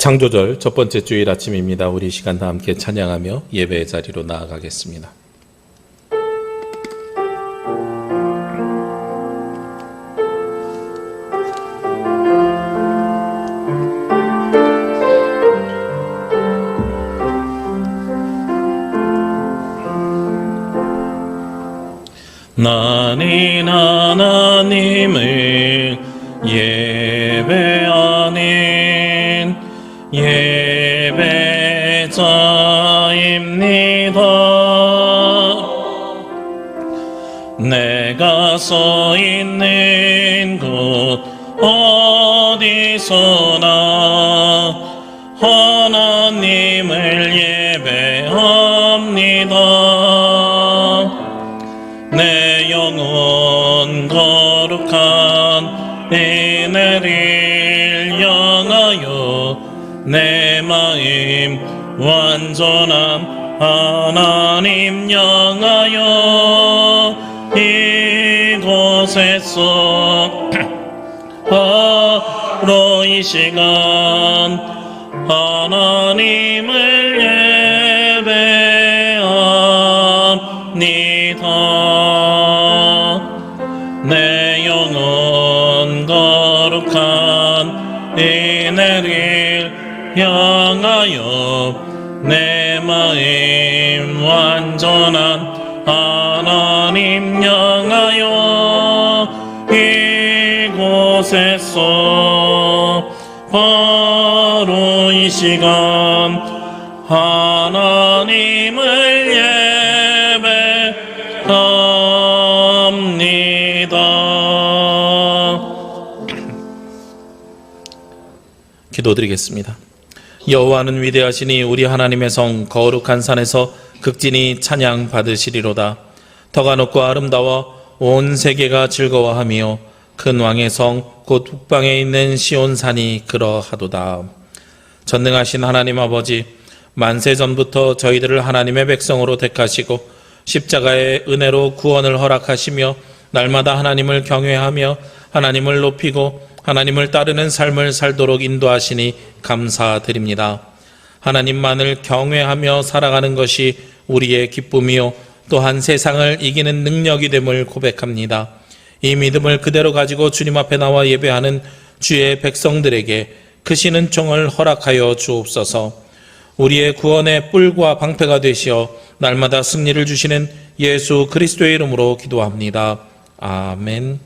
창조절 첫 번째 주일 아침입니다. 우리 시간 다 함께 찬양하며 예배의 자리로 나아가겠습니다. 나는 하나님을 예배하는 예배자입니다. 내가 서 있는 곳 어디서나 하나님을 예배합니다. 내 영혼 거룩한 은혜를 향하여 내 마음 완전한 하나님 향하여 이곳에서 바로 이 시간 하나님을 예배합니다. 내 영혼 거룩한 은혜를 향하여 내 마음 완전한 하나님 향하여 이곳에서 바로 이 시간 하나님을 예배합니다. 기도드리겠습니다. 여호와는 위대하시니 우리 하나님의 성 거룩한 산에서 극진히 찬양 받으시리로다. 터가 높고 아름다워 온 세계가 즐거워하며 큰 왕의 성 곧 북방에 있는 시온산이 그러하도다. 전능하신 하나님 아버지, 만세 전부터 저희들을 하나님의 백성으로 택하시고 십자가의 은혜로 구원을 허락하시며 날마다 하나님을 경외하며 하나님을 높이고 하나님을 따르는 삶을 살도록 인도하시니 감사드립니다. 하나님만을 경외하며 살아가는 것이 우리의 기쁨이요 또한 세상을 이기는 능력이 됨을 고백합니다. 이 믿음을 그대로 가지고 주님 앞에 나와 예배하는 주의 백성들에게 크신 총을 허락하여 주옵소서. 우리의 구원의 뿔과 방패가 되시어 날마다 승리를 주시는 예수 그리스도의 이름으로 기도합니다. 아멘.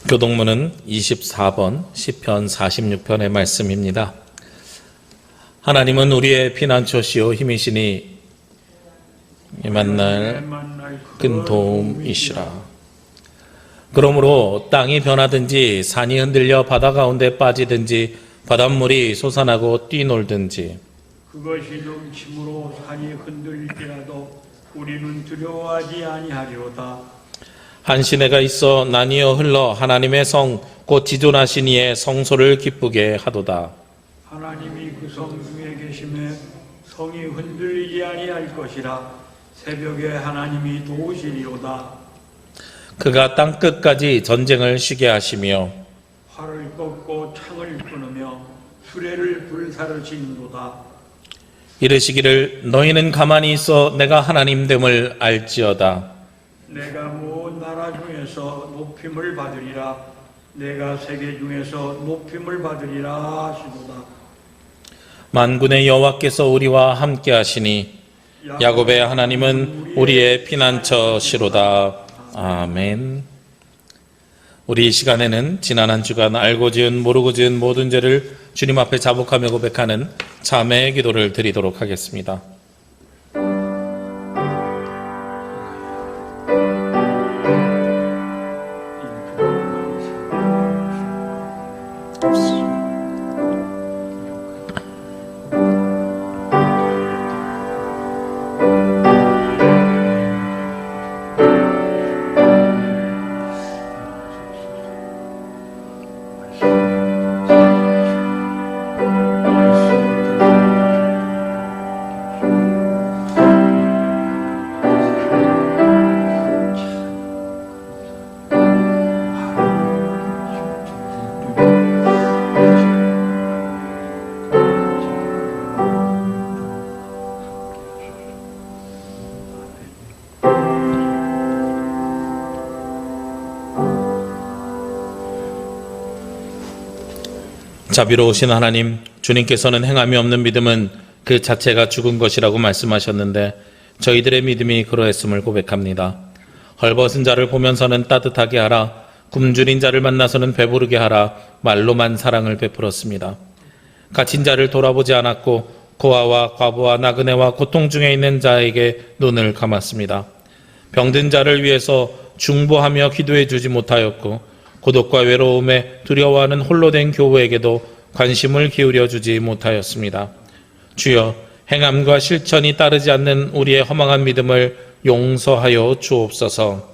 교동문은 24번 시편 46편의 말씀입니다. 하나님은 우리의 피난처시요 힘이시니 만날 큰 도움이시라. 그러므로 땅이 변하든지 산이 흔들려 바다 가운데 빠지든지 바닷물이 솟아나고 뛰놀든지 그것이 넘침으로 산이 흔들릴지라도 우리는 두려워하지 아니하리로다. 한 시내가 있어 나뉘어 흘러 하나님의 성 곧 지존하신 이의 성소를 기쁘게 하도다. 하나님이 그 성 중에 계심에 성이 흔들리지 아니할 것이라. 새벽에 하나님이 도우시리로다. 그가 땅끝까지 전쟁을 쉬게 하시며 활을 꺾고 창을 끊으며 수레를 불사르시는도다. 이르시기를 너희는 가만히 있어 내가 하나님됨을 알지어다. 내가 모든 나라 중에서 높임을 받으리라. 내가 세계 중에서 높임을 받으리라 하시도다. 만군의 여호와께서 우리와 함께 하시니 야곱의 하나님은 우리의 피난처시로다. 아멘. 우리 이 시간에는 지난 한 주간 알고 지은 모르고 지은 모든 죄를 주님 앞에 자복하며 고백하는 자매의 기도를 드리도록 하겠습니다. 자비로우신 하나님, 주님께서는 행함이 없는 믿음은 그 자체가 죽은 것이라고 말씀하셨는데 저희들의 믿음이 그러했음을 고백합니다. 헐벗은 자를 보면서는 따뜻하게 하라, 굶주린 자를 만나서는 배부르게 하라, 말로만 사랑을 베풀었습니다. 갇힌 자를 돌아보지 않았고 고아와 과부와 나그네와 고통 중에 있는 자에게 눈을 감았습니다. 병든 자를 위해서 중보하며 기도해 주지 못하였고 고독과 외로움에 두려워하는 홀로 된 교우에게도 관심을 기울여 주지 못하였습니다. 주여, 행함과 실천이 따르지 않는 우리의 허망한 믿음을 용서하여 주옵소서.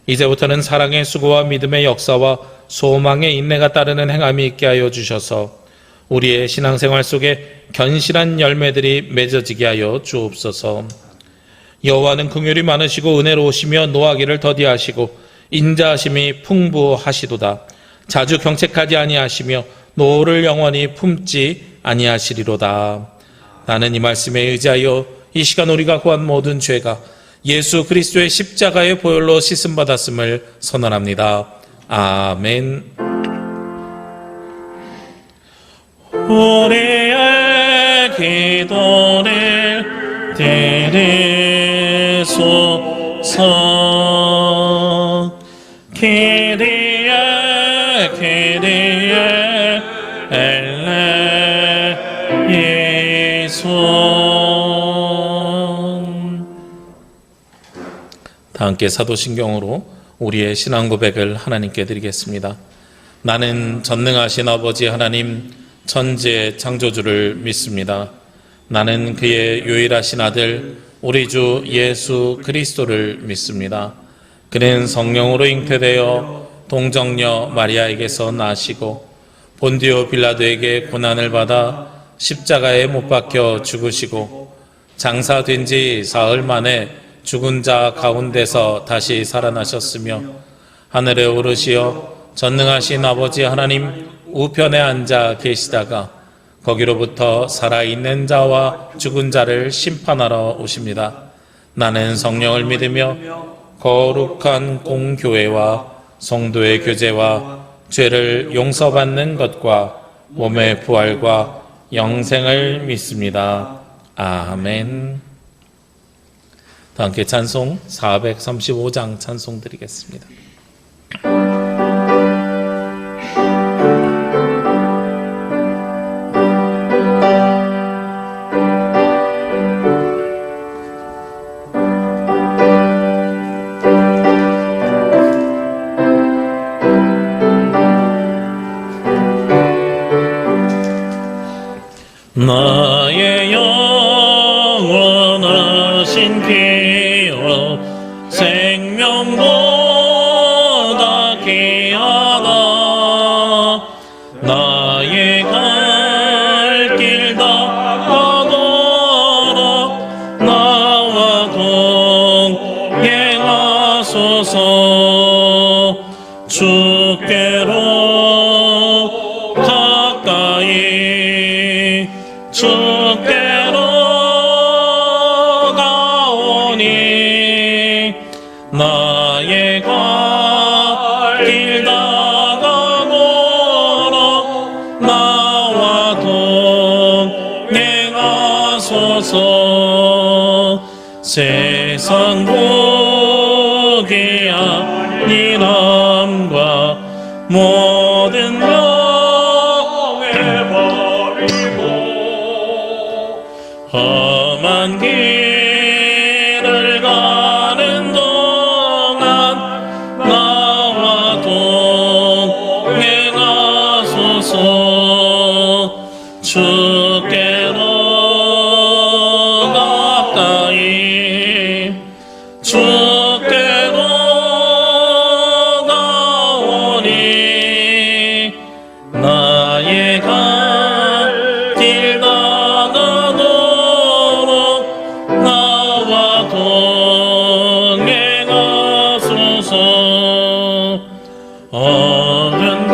이제부터는 사랑의 수고와 믿음의 역사와 소망의 인내가 따르는 행함이 있게 하여 주셔서 우리의 신앙생활 속에 견실한 열매들이 맺어지게 하여 주옵소서. 여호와는 긍휼이 많으시고 은혜로우시며 노하기를 더디하시고 인자하심이 풍부하시도다. 자주 경책하지 아니하시며 노를 영원히 품지 아니하시리로다. 나는 이 말씀에 의지하여 이 시간 우리가 구한 모든 죄가 예수 그리스도의 십자가의 보혈로 씻음받았음을 선언합니다. 아멘. 우리의 기도를 들으소서. 키리에 키리에 엘레이손. 다 함께 사도신경으로 우리의 신앙 고백을 하나님께 드리겠습니다. 나는 전능하신 아버지 하나님 천지의 창조주를 믿습니다. 나는 그의 유일하신 아들 우리 주 예수 그리스도를 믿습니다. 그는 성령으로 잉태되어 동정녀 마리아에게서 나시고 본디오 빌라도에게 고난을 받아 십자가에 못 박혀 죽으시고 장사된 지 사흘 만에 죽은 자 가운데서 다시 살아나셨으며 하늘에 오르시어 전능하신 아버지 하나님 우편에 앉아 계시다가 거기로부터 살아있는 자와 죽은 자를 심판하러 오십니다. 나는 성령을 믿으며 거룩한 공교회와 성도의 교제와 죄를 용서받는 것과 몸의 부활과 영생을 믿습니다. 아멘. 다 함께 찬송 435장 찬송 드리겠습니다. 나의 영원하신 기업 생명보다 귀하다. 나의 갈 길 다가도록 나와 동행하소서. 주께로 가까이 주께로 가오니 나의 갈 길 다가도록 나와 동행하소서. 세상 복이 아닌 함과 모든 험한 길을 가는 동안 나와 동행하소서. 주께로 가까이 주께로 가오니 나의 갈 길 다가도록 나와 동행하소서. 어른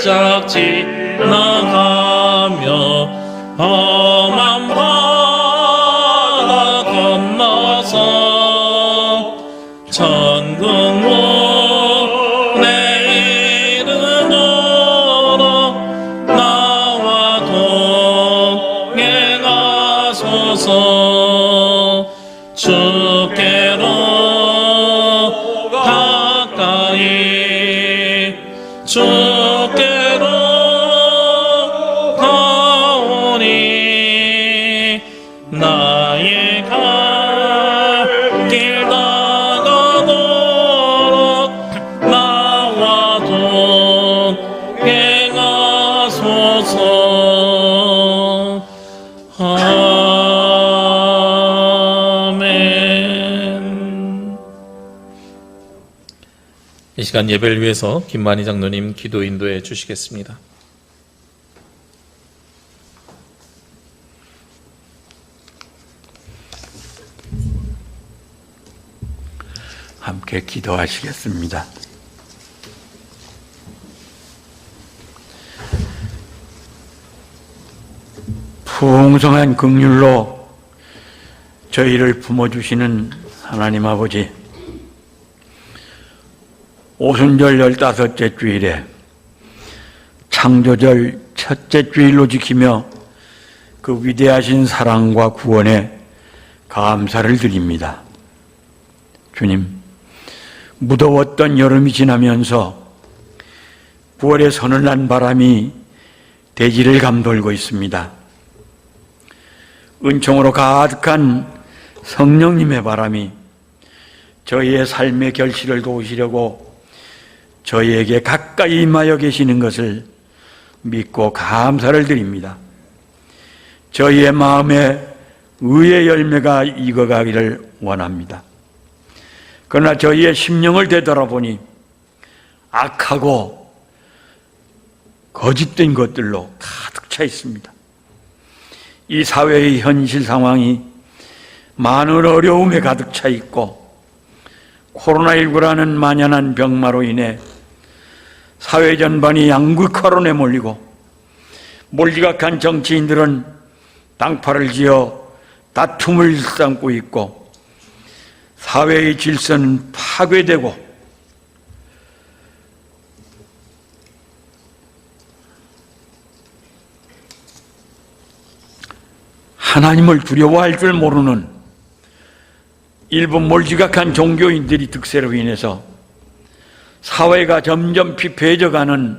골짝 지나가 하소서. 주께로 가까이 주께로 가오니 나의 갈 길 다가도록 나와 동행하소서. 아멘. 이 시간 예배를 위해서 김만희 장로님 기도 인도해 주시겠습니다. 함께 기도하시겠습니다. 풍성한 긍휼로 저희를 품어주시는 하나님 아버지, 오순절 15째 주일에 창조절 첫째 주일로 지키며 그 위대하신 사랑과 구원에 감사를 드립니다. 주님, 무더웠던 여름이 지나면서 9월의 서늘한 바람이 대지를 감돌고 있습니다. 은총으로 가득한 성령님의 바람이 저희의 삶의 결실을 도우시려고 저희에게 가까이 임하여 계시는 것을 믿고 감사를 드립니다. 저희의 마음에 의의 열매가 익어가기를 원합니다. 그러나 저희의 심령을 되돌아보니 악하고 거짓된 것들로 가득 차 있습니다. 이 사회의 현실 상황이 많은 어려움에 가득 차 있고, 코로나19라는 만연한 병마로 인해 사회 전반이 양극화로 내몰리고, 몰지각한 정치인들은 당파를 지어 다툼을 일삼고 있고, 사회의 질서는 파괴되고, 하나님을 두려워할 줄 모르는 일부 몰지각한 종교인들이 득세로 인해서 사회가 점점 피폐해져가는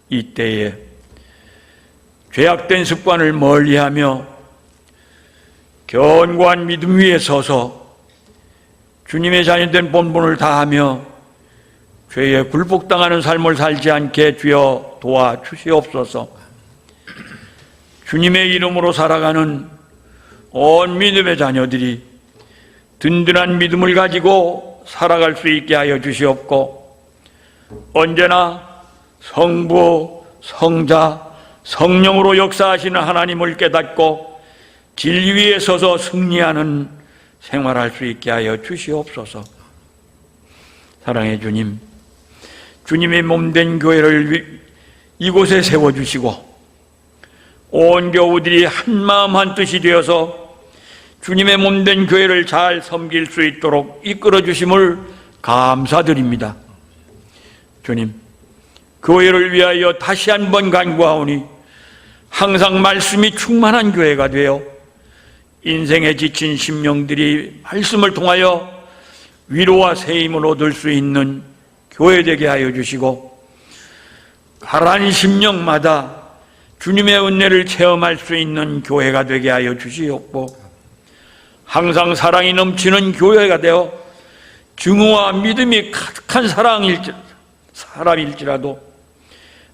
이때에 죄악된 습관을 멀리하며 견고한 믿음 위에 서서 주님의 자녀된 본분을 다하며 죄에 굴복당하는 삶을 살지 않게 주여 도와주시옵소서. 주님의 이름으로 살아가는 온 믿음의 자녀들이 든든한 믿음을 가지고 살아갈 수 있게 하여 주시옵고, 언제나 성부, 성자, 성령으로 역사하시는 하나님을 깨닫고 진리위에 서서 승리하는 생활할 수 있게 하여 주시옵소서. 사랑의 주님, 주님의 몸된 교회를 이곳에 세워주시고 온 교우들이 한마음 한뜻이 되어서 주님의 몸된 교회를 잘 섬길 수 있도록 이끌어 주심을 감사드립니다. 주님, 교회를 위하여 다시 한번 간구하오니 항상 말씀이 충만한 교회가 되어 인생에 지친 심령들이 말씀을 통하여 위로와 세임을 얻을 수 있는 교회 되게 하여 주시고, 가라앉은 심령마다 주님의 은혜를 체험할 수 있는 교회가 되게 하여 주시옵고, 항상 사랑이 넘치는 교회가 되어 증오와 믿음이 가득한 사람일지라도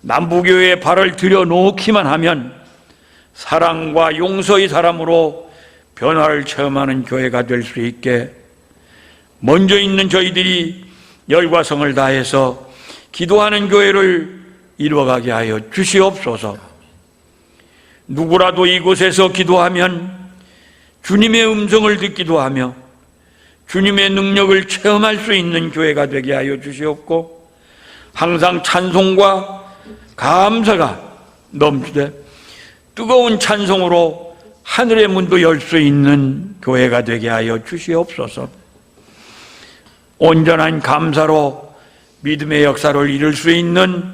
남부교회에 발을 들여놓기만 하면 사랑과 용서의 사람으로 변화를 체험하는 교회가 될 수 있게 먼저 있는 저희들이 열과 성을 다해서 기도하는 교회를 이루어가게 하여 주시옵소서. 누구라도 이곳에서 기도하면 주님의 음성을 듣기도 하며 주님의 능력을 체험할 수 있는 교회가 되게 하여 주시옵고, 항상 찬송과 감사가 넘치되 뜨거운 찬송으로 하늘의 문도 열 수 있는 교회가 되게 하여 주시옵소서. 온전한 감사로 믿음의 역사를 이룰 수 있는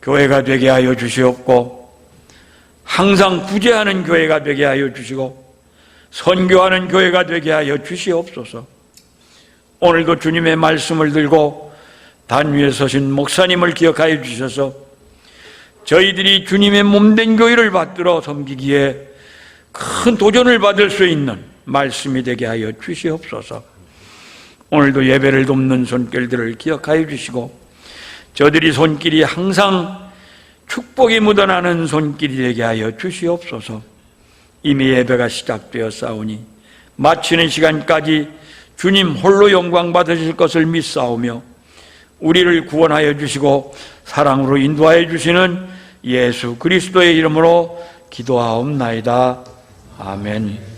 교회가 되게 하여 주시옵고, 항상 구제하는 교회가 되게 하여 주시고, 선교하는 교회가 되게 하여 주시옵소서. 오늘도 주님의 말씀을 들고 단 위에 서신 목사님을 기억하여 주셔서 저희들이 주님의 몸된 교회를 받들어 섬기기에 큰 도전을 받을 수 있는 말씀이 되게 하여 주시옵소서. 오늘도 예배를 돕는 손길들을 기억하여 주시고 저들이 손길이 항상 축복이 묻어나는 손길이 되게 하여 주시옵소서. 이미 예배가 시작되었사오니 마치는 시간까지 주님 홀로 영광 받으실 것을 믿사오며 우리를 구원하여 주시고 사랑으로 인도하여 주시는 예수 그리스도의 이름으로 기도하옵나이다. 아멘.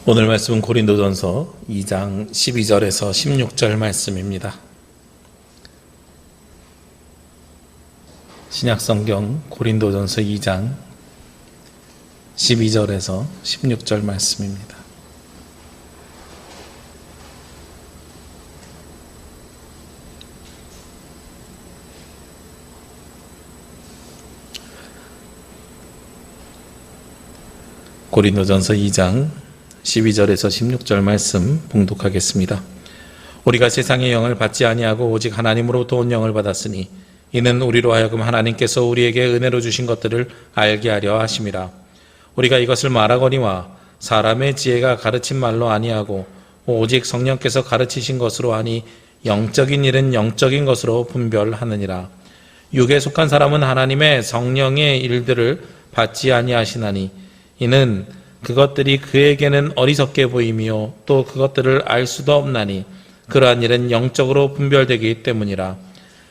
오늘 말씀은 고린도전서 2장 12절에서 16절 말씀입니다. 신약성경 고린도전서 2장 12절에서 16절 말씀입니다. 고린도전서 2장 12절에서 16절 말씀 봉독하겠습니다. 우리가 세상의 영을 받지 아니하고 오직 하나님으로부터 온 영을 받았으니 이는 우리로 하여금 하나님께서 우리에게 은혜로 주신 것들을 알게 하려 하심이라. 우리가 이것을 말하거니와 사람의 지혜가 가르친 말로 아니하고 오직 성령께서 가르치신 것으로 하니 영적인 일은 영적인 것으로 분별하느니라. 육에 속한 사람은 하나님의 성령의 일들을 받지 아니하시나니 이는 그것들이 그에게는 어리석게 보이며 또 그것들을 알 수도 없나니 그러한 일은 영적으로 분별되기 때문이라.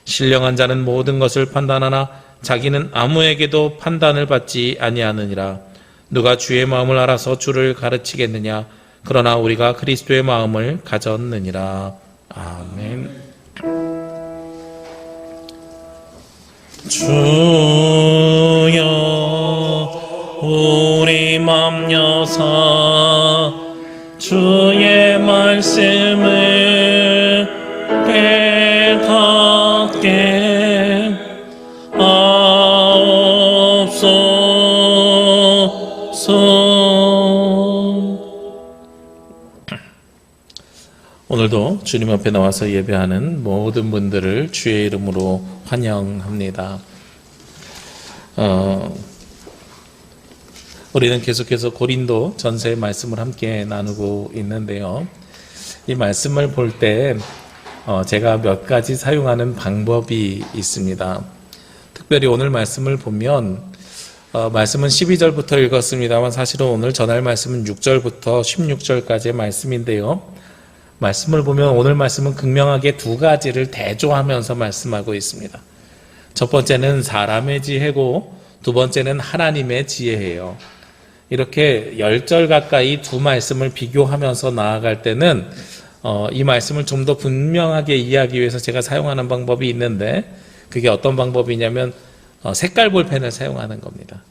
신령한 자는 모든 것을 판단하나 자기는 아무에게도 판단을 받지 아니하느니라. 누가 주의 마음을 알아서 주를 가르치겠느냐. 그러나 우리가 그리스도의 마음을 가졌느니라. 아멘. 주여 우리 맘 여사 주의 말씀을 깨닫게 하옵소서. 오늘도 주님 앞에 나와서 예배하는 모든 분들을 주의 이름으로 환영합니다. 우리는 계속해서 고린도 전서의 말씀을 함께 나누고 있는데요. 이 말씀을 볼 때 제가 몇 가지 사용하는 방법이 있습니다. 특별히 오늘 말씀을 보면 말씀은 12절부터 읽었습니다만 사실은 오늘 전할 말씀은 6절부터 16절까지의 말씀인데요. 말씀을 보면 오늘 말씀은 극명하게 두 가지를 대조하면서 말씀하고 있습니다. 첫 번째는 사람의 지혜고 두 번째는 하나님의 지혜예요. 이렇게 10절 가까이 두 말씀을 비교하면서 나아갈 때는 이 말씀을 좀 더 분명하게 이해하기 위해서 제가 사용하는 방법이 있는데 그게 어떤 방법이냐면 색깔 볼펜을 사용하는 겁니다.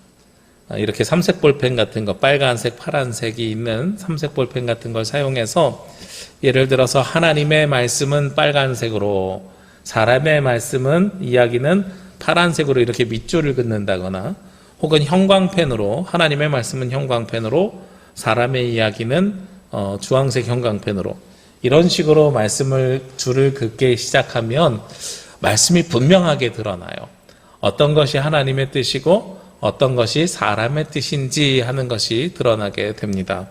이렇게 삼색 볼펜 같은 거, 빨간색, 파란색이 있는 삼색 볼펜 같은 걸 사용해서 예를 들어서 하나님의 말씀은 빨간색으로, 사람의 말씀은, 이야기는 파란색으로 이렇게 밑줄을 긋는다거나 혹은 형광펜으로, 하나님의 말씀은 형광펜으로, 사람의 이야기는 주황색 형광펜으로 이런 식으로 말씀을 줄을 긋기 시작하면 말씀이 분명하게 드러나요. 어떤 것이 하나님의 뜻이고 어떤 것이 사람의 뜻인지 하는 것이 드러나게 됩니다.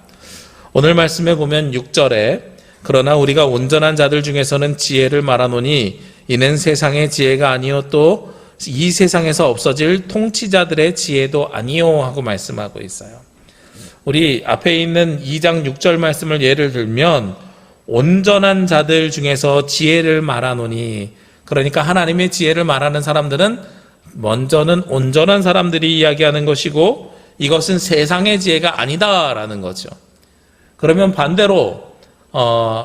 오늘 말씀에 보면 6절에 그러나 우리가 온전한 자들 중에서는 지혜를 말하노니 이는 세상의 지혜가 아니요 또 이 세상에서 없어질 통치자들의 지혜도 아니요 하고 말씀하고 있어요. 우리 앞에 있는 2장 6절 말씀을 예를 들면 온전한 자들 중에서 지혜를 말하노니, 그러니까 하나님의 지혜를 말하는 사람들은 먼저는 온전한 사람들이 이야기하는 것이고 이것은 세상의 지혜가 아니다라는 거죠. 그러면 반대로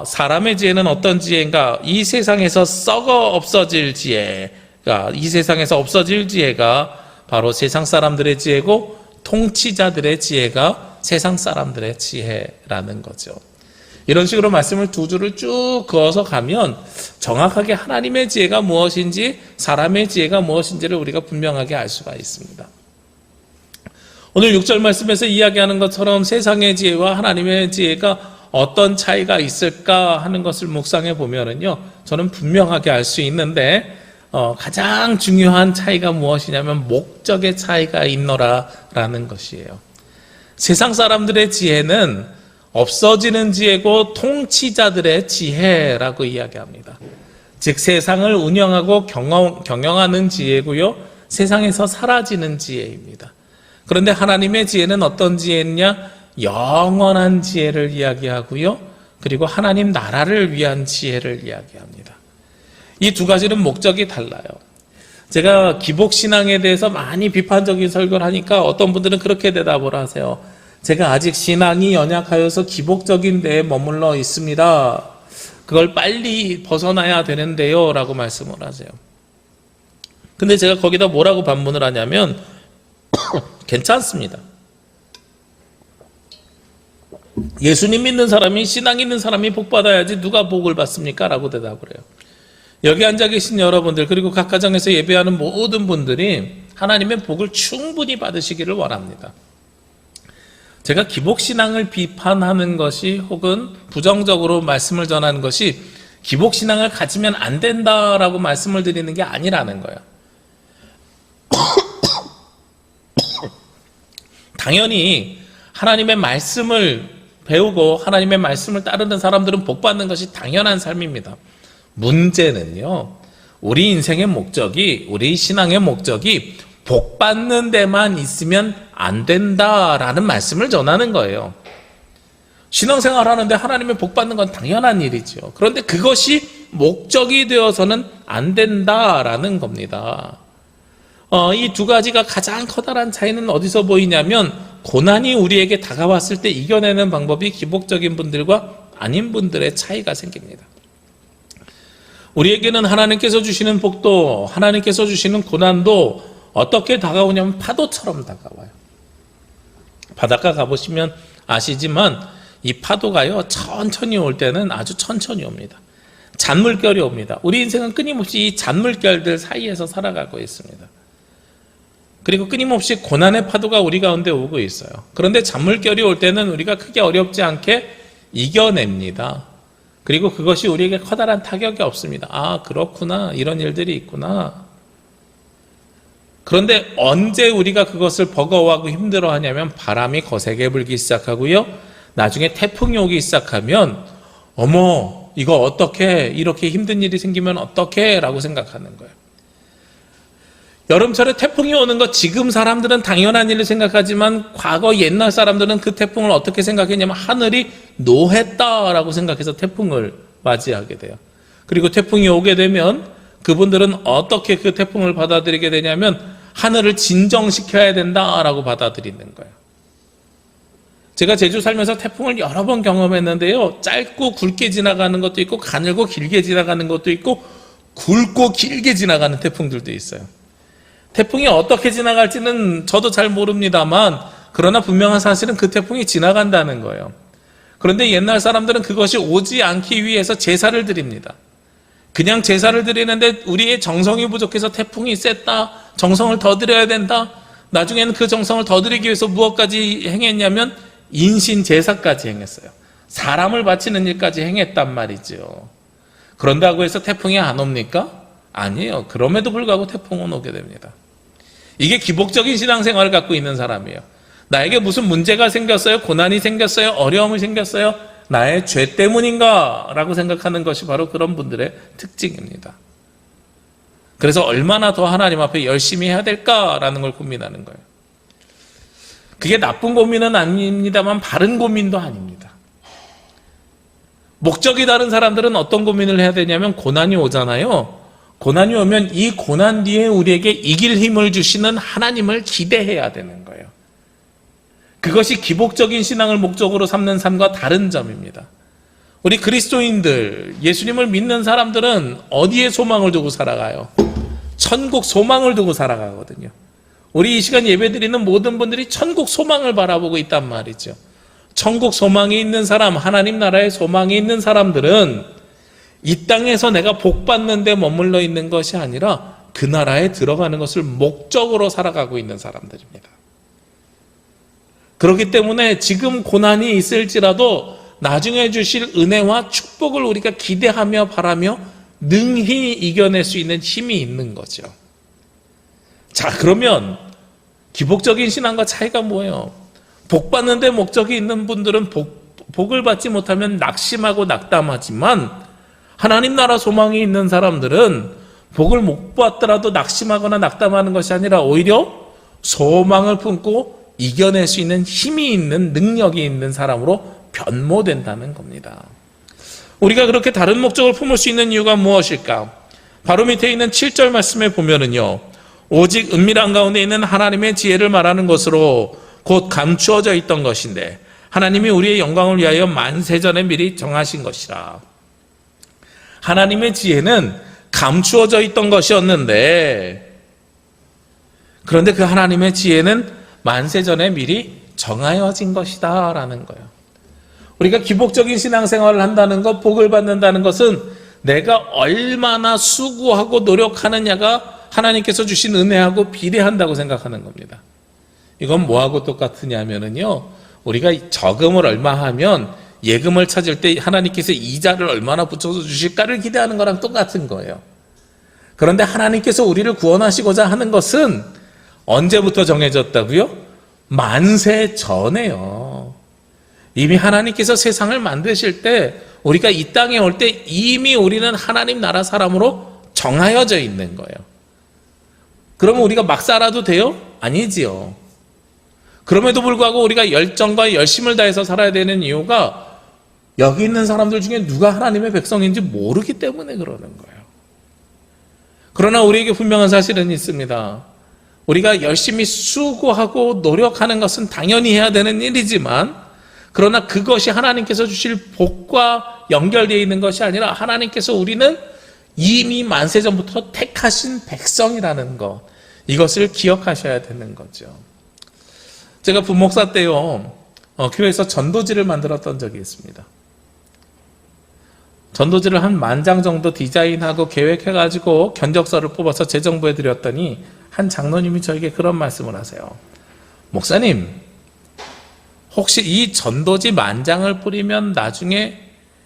사람의 지혜는 어떤 지혜인가? 이 세상에서 썩어 없어질 지혜가, 이 세상에서 없어질 지혜가 바로 세상 사람들의 지혜고 통치자들의 지혜가 세상 사람들의 지혜라는 거죠. 이런 식으로 말씀을 두 줄을 쭉 그어서 가면 정확하게 하나님의 지혜가 무엇인지 사람의 지혜가 무엇인지를 우리가 분명하게 알 수가 있습니다. 오늘 6절 말씀에서 이야기하는 것처럼 세상의 지혜와 하나님의 지혜가 어떤 차이가 있을까 하는 것을 묵상해 보면은요, 저는 분명하게 알 수 있는데 가장 중요한 차이가 무엇이냐면 목적의 차이가 있노라라는 것이에요. 세상 사람들의 지혜는 없어지는 지혜고 통치자들의 지혜라고 이야기합니다. 즉 세상을 운영하고 경영하는 지혜고요, 세상에서 사라지는 지혜입니다. 그런데 하나님의 지혜는 어떤 지혜냐? 영원한 지혜를 이야기하고요, 그리고 하나님 나라를 위한 지혜를 이야기합니다. 이 두 가지는 목적이 달라요. 제가 기복신앙에 대해서 많이 비판적인 설교를 하니까 어떤 분들은 그렇게 대답을 하세요. 제가 아직 신앙이 연약하여서 기복적인 데에 머물러 있습니다. 그걸 빨리 벗어나야 되는데요 라고 말씀을 하세요. 근데 제가 거기다 뭐라고 반문을 하냐면 괜찮습니다. 예수님 믿는 사람이, 신앙 있는 사람이 복 받아야지 누가 복을 받습니까? 라고 대답을 해요. 여기 앉아 계신 여러분들, 그리고 각 가정에서 예배하는 모든 분들이 하나님의 복을 충분히 받으시기를 원합니다. 제가 기복신앙을 비판하는 것이 혹은 부정적으로 말씀을 전하는 것이 기복신앙을 가지면 안 된다라고 말씀을 드리는 게 아니라는 거예요. 당연히 하나님의 말씀을 배우고 하나님의 말씀을 따르는 사람들은 복 받는 것이 당연한 삶입니다. 문제는요, 우리 인생의 목적이, 우리 신앙의 목적이 복 받는 데만 있으면 안 된다라는 말씀을 전하는 거예요. 신앙생활 하는데 하나님의 복 받는 건 당연한 일이죠. 그런데 그것이 목적이 되어서는 안 된다라는 겁니다. 이 두 가지가 가장 커다란 차이는 어디서 보이냐면, 고난이 우리에게 다가왔을 때 이겨내는 방법이 기복적인 분들과 아닌 분들의 차이가 생깁니다. 우리에게는 하나님께서 주시는 복도, 하나님께서 주시는 고난도 어떻게 다가오냐면 파도처럼 다가와요. 바닷가 가보시면 아시지만 이 파도가요, 천천히 올 때는 아주 천천히 옵니다. 잔물결이 옵니다. 우리 인생은 끊임없이 이 잔물결들 사이에서 살아가고 있습니다. 그리고 끊임없이 고난의 파도가 우리 가운데 오고 있어요. 그런데 잔물결이 올 때는 우리가 크게 어렵지 않게 이겨냅니다. 그리고 그것이 우리에게 커다란 타격이 없습니다. 아, 그렇구나. 이런 일들이 있구나. 그런데 언제 우리가 그것을 버거워하고 힘들어하냐면 바람이 거세게 불기 시작하고요, 나중에 태풍이 오기 시작하면 어머, 이거 어떻게, 이렇게 힘든 일이 생기면 어떻게 라고 생각하는 거예요. 여름철에 태풍이 오는 거 지금 사람들은 당연한 일을 생각하지만 과거 옛날 사람들은 그 태풍을 어떻게 생각했냐면 하늘이 노했다라고 생각해서 태풍을 맞이하게 돼요. 그리고 태풍이 오게 되면 그분들은 어떻게 그 태풍을 받아들이게 되냐면 하늘을 진정시켜야 된다라고 받아들이는 거예요. 제가 제주 살면서 태풍을 여러 번 경험했는데요, 짧고 굵게 지나가는 것도 있고 가늘고 길게 지나가는 것도 있고 굵고 길게 지나가는 태풍들도 있어요. 태풍이 어떻게 지나갈지는 저도 잘 모릅니다만, 그러나 분명한 사실은 그 태풍이 지나간다는 거예요. 그런데 옛날 사람들은 그것이 오지 않기 위해서 제사를 드립니다. 그냥 제사를 드리는데 우리의 정성이 부족해서 태풍이 셌다, 정성을 더 드려야 된다. 나중에는 그 정성을 더 드리기 위해서 무엇까지 행했냐면 인신 제사까지 행했어요. 사람을 바치는 일까지 행했단 말이죠. 그런다고 해서 태풍이 안 옵니까? 아니에요. 그럼에도 불구하고 태풍은 오게 됩니다. 이게 기복적인 신앙생활을 갖고 있는 사람이에요. 나에게 무슨 문제가 생겼어요? 고난이 생겼어요? 어려움이 생겼어요? 나의 죄 때문인가? 라고 생각하는 것이 바로 그런 분들의 특징입니다. 그래서 얼마나 더 하나님 앞에 열심히 해야 될까라는 걸 고민하는 거예요. 그게 나쁜 고민은 아닙니다만 바른 고민도 아닙니다. 목적이 다른 사람들은 어떤 고민을 해야 되냐면, 고난이 오잖아요. 고난이 오면 이 고난 뒤에 우리에게 이길 힘을 주시는 하나님을 기대해야 되는 거예요. 그것이 기복적인 신앙을 목적으로 삼는 삶과 다른 점입니다. 우리 그리스도인들, 예수님을 믿는 사람들은 어디에 소망을 두고 살아가요? 천국 소망을 두고 살아가거든요. 우리 이 시간 예배드리는 모든 분들이 천국 소망을 바라보고 있단 말이죠. 천국 소망이 있는 사람, 하나님 나라의 소망이 있는 사람들은 이 땅에서 내가 복 받는 데 머물러 있는 것이 아니라 그 나라에 들어가는 것을 목적으로 살아가고 있는 사람들입니다. 그렇기 때문에 지금 고난이 있을지라도 나중에 주실 은혜와 축복을 우리가 기대하며 바라며 능히 이겨낼 수 있는 힘이 있는 거죠. 자, 그러면 기복적인 신앙과 차이가 뭐예요? 복 받는 데 목적이 있는 분들은 복을 받지 못하면 낙심하고 낙담하지만, 하나님 나라 소망이 있는 사람들은 복을 못 받더라도 낙심하거나 낙담하는 것이 아니라 오히려 소망을 품고 이겨낼 수 있는 힘이 있는, 능력이 있는 사람으로 변모된다는 겁니다. 우리가 그렇게 다른 목적을 품을 수 있는 이유가 무엇일까? 바로 밑에 있는 7절 말씀에 보면은요, 오직 은밀한 가운데 있는 하나님의 지혜를 말하는 것으로 곧 감추어져 있던 것인데 하나님이 우리의 영광을 위하여 만세전에 미리 정하신 것이라. 하나님의 지혜는 감추어져 있던 것이었는데, 그런데 그 하나님의 지혜는 만세전에 미리 정하여진 것이다 라는 거예요. 우리가 기복적인 신앙생활을 한다는 것, 복을 받는다는 것은 내가 얼마나 수고하고 노력하느냐가 하나님께서 주신 은혜하고 비례한다고 생각하는 겁니다. 이건 뭐하고 똑같으냐면요, 우리가 저금을 얼마 하면 예금을 찾을 때 하나님께서 이자를 얼마나 붙여서 주실까를 기대하는 거랑 똑같은 거예요. 그런데 하나님께서 우리를 구원하시고자 하는 것은 언제부터 정해졌다고요? 만세 전에요. 이미 하나님께서 세상을 만드실 때, 우리가 이 땅에 올 때 이미 우리는 하나님 나라 사람으로 정하여져 있는 거예요. 그러면 우리가 막 살아도 돼요? 아니지요. 그럼에도 불구하고 우리가 열정과 열심을 다해서 살아야 되는 이유가, 여기 있는 사람들 중에 누가 하나님의 백성인지 모르기 때문에 그러는 거예요. 그러나 우리에게 분명한 사실은 있습니다. 우리가 열심히 수고하고 노력하는 것은 당연히 해야 되는 일이지만, 그러나 그것이 하나님께서 주실 복과 연결되어 있는 것이 아니라 하나님께서 우리는 이미 만세전부터 택하신 백성이라는 것, 이것을 기억하셔야 되는 거죠. 제가 부목사 때요, 교회에서 전도지를 만들었던 적이 있습니다. 전도지를 한 10,000장 정도 디자인하고 계획해가지고 견적서를 뽑아서 재정부에 드렸더니 한 장로님이 저에게 그런 말씀을 하세요. 목사님, 혹시 이 전도지 10,000장을 뿌리면 나중에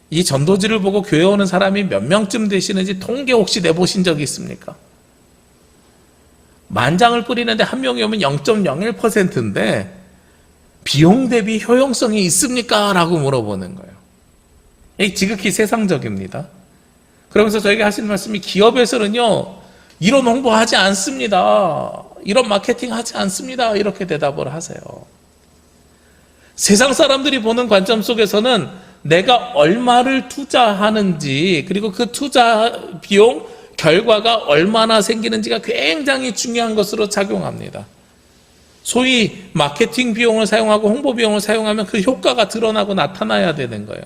이 전도지를 보고 교회 오는 사람이 몇 명쯤 되시는지 통계 혹시 내보신 적이 있습니까? 10,000장을 뿌리는데 한 명이 오면 0.01%인데 비용 대비 효용성이 있습니까? 라고 물어보는 거예요. 이게 지극히 세상적입니다. 그러면서 저에게 하시는 말씀이, 기업에서는요, 이런 홍보하지 않습니다. 이런 마케팅 하지 않습니다. 이렇게 대답을 하세요. 세상 사람들이 보는 관점 속에서는 내가 얼마를 투자하는지, 그리고 그 투자 비용 결과가 얼마나 생기는지가 굉장히 중요한 것으로 작용합니다. 소위 마케팅 비용을 사용하고 홍보 비용을 사용하면 그 효과가 드러나고 나타나야 되는 거예요.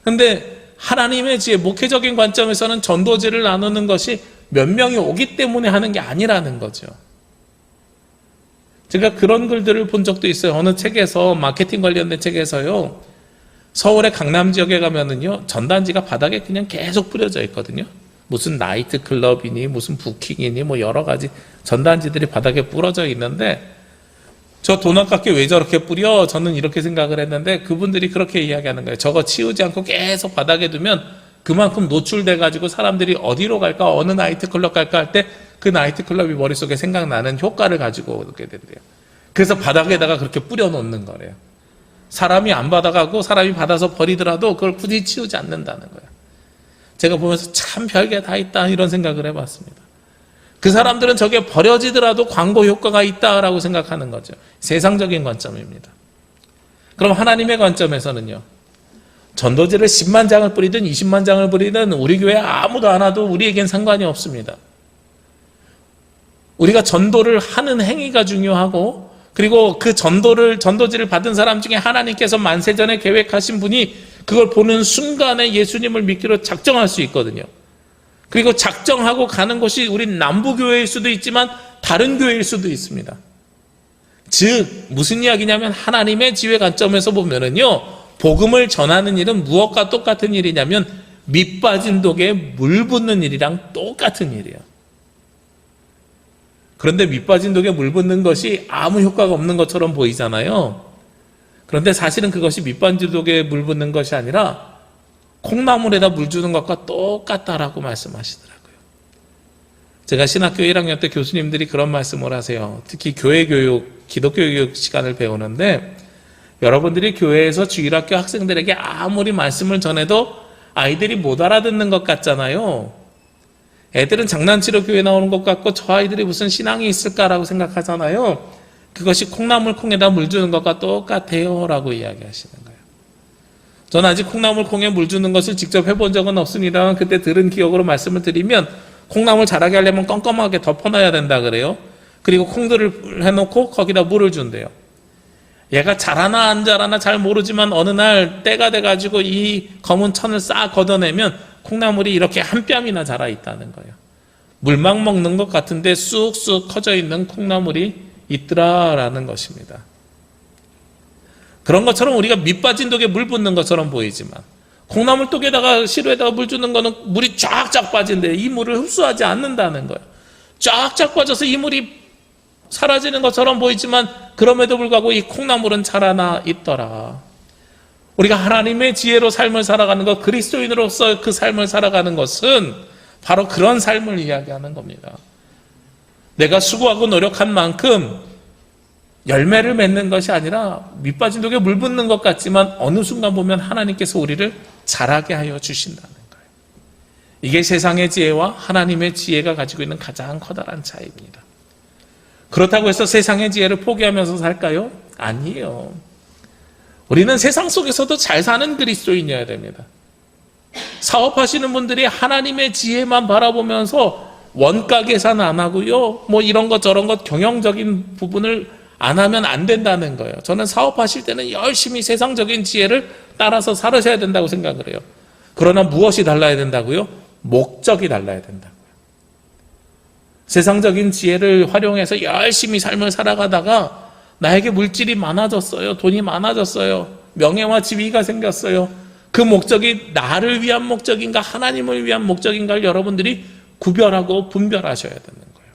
그런데 하나님의 지혜, 목회적인 관점에서는 전도지를 나누는 것이 몇 명이 오기 때문에 하는 게 아니라는 거죠. 제가 그런 글들을 본 적도 있어요. 어느 책에서, 마케팅 관련된 책에서요, 서울의 강남 지역에 가면은요, 전단지가 바닥에 그냥 계속 뿌려져 있거든요. 무슨 나이트 클럽이니 무슨 부킹이니 뭐 여러 가지 전단지들이 바닥에 뿌려져 있는데, 저 돈 아깝게 왜 저렇게 뿌려? 저는 이렇게 생각을 했는데, 그분들이 그렇게 이야기하는 거예요. 저거 치우지 않고 계속 바닥에 두면 그만큼 노출돼가지고 사람들이 어디로 갈까, 어느 나이트 클럽 갈까 할 때 그 나이트 클럽이 머릿속에 생각나는 효과를 가지고 오게 된대요. 그래서 바닥에다가 그렇게 뿌려놓는 거래요. 사람이 안 받아가고 사람이 받아서 버리더라도 그걸 굳이 치우지 않는다는 거예요. 제가 보면서 참 별게 다 있다, 이런 생각을 해봤습니다. 그 사람들은 저게 버려지더라도 광고 효과가 있다라고 생각하는 거죠. 세상적인 관점입니다. 그럼 하나님의 관점에서는요, 전도지를 10만 장을 뿌리든 20만 장을 뿌리든 우리 교회 아무도 안 와도 우리에겐 상관이 없습니다. 우리가 전도를 하는 행위가 중요하고, 그리고 그 전도지를 받은 사람 중에 하나님께서 만세전에 계획하신 분이 그걸 보는 순간에 예수님을 믿기로 작정할 수 있거든요. 그리고 작정하고 가는 곳이 우리 남부교회일 수도 있지만 다른 교회일 수도 있습니다. 즉 무슨 이야기냐면, 하나님의 지혜 관점에서 보면은요, 복음을 전하는 일은 무엇과 똑같은 일이냐면 밑 빠진 독에 물 붓는 일이랑 똑같은 일이에요. 그런데 밑 빠진 독에 물 붓는 것이 아무 효과가 없는 것처럼 보이잖아요. 그런데 사실은 그것이 밑 빠진 독에 물 붓는 것이 아니라 콩나물에다 물 주는 것과 똑같다라고 말씀하시더라고요. 제가 신학교 1학년 때 교수님들이 그런 말씀을 하세요. 특히 교회 교육, 기독교 교육 시간을 배우는데, 여러분들이 교회에서 주일학교 학생들에게 아무리 말씀을 전해도 아이들이 못 알아듣는 것 같잖아요. 애들은 장난치러 교회 나오는 것 같고 저 아이들이 무슨 신앙이 있을까라고 생각하잖아요. 그것이 콩나물 콩에다 물 주는 것과 똑같아요 라고 이야기하시는 거예요. 저는 아직 콩나물 콩에 물 주는 것을 직접 해본 적은 없습니다만, 그때 들은 기억으로 말씀을 드리면, 콩나물 자라게 하려면 껌껌하게 덮어놔야 된다 그래요. 그리고 콩들을 해놓고 거기다 물을 준대요. 얘가 자라나 안 자라나 잘 모르지만 어느 날 때가 돼가지고 이 검은 천을 싹 걷어내면 콩나물이 이렇게 한 뼘이나 자라 있다는 거예요. 물막 먹는 것 같은데 쑥쑥 커져 있는 콩나물이 있더라라는 것입니다. 그런 것처럼 우리가 밑 빠진 독에 물 붓는 것처럼 보이지만, 콩나물 독에다가 시루에다가 물 주는 거는 물이 쫙쫙 빠진데 이 물을 흡수하지 않는다는 거예요. 쫙쫙 빠져서 이 물이 사라지는 것처럼 보이지만 그럼에도 불구하고 이 콩나물은 자라나 있더라. 우리가 하나님의 지혜로 삶을 살아가는 것, 그리스도인으로서 그 삶을 살아가는 것은 바로 그런 삶을 이야기하는 겁니다. 내가 수고하고 노력한 만큼 열매를 맺는 것이 아니라 밑 빠진 독에 물 붓는 것 같지만 어느 순간 보면 하나님께서 우리를 자라게 하여 주신다는 거예요. 이게 세상의 지혜와 하나님의 지혜가 가지고 있는 가장 커다란 차이입니다. 그렇다고 해서 세상의 지혜를 포기하면서 살까요? 아니에요. 우리는 세상 속에서도 잘 사는 그리스도인이어야 됩니다. 사업하시는 분들이 하나님의 지혜만 바라보면서 원가 계산 안 하고요, 뭐 이런 것 저런 것 경영적인 부분을 안 하면 안 된다는 거예요. 저는 사업하실 때는 열심히 세상적인 지혜를 따라서 살으셔야 된다고 생각을 해요. 그러나 무엇이 달라야 된다고요? 목적이 달라야 된다. 세상적인 지혜를 활용해서 열심히 삶을 살아가다가 나에게 물질이 많아졌어요. 돈이 많아졌어요. 명예와 지위가 생겼어요. 그 목적이 나를 위한 목적인가 하나님을 위한 목적인가를 여러분들이 구별하고 분별하셔야 되는 거예요.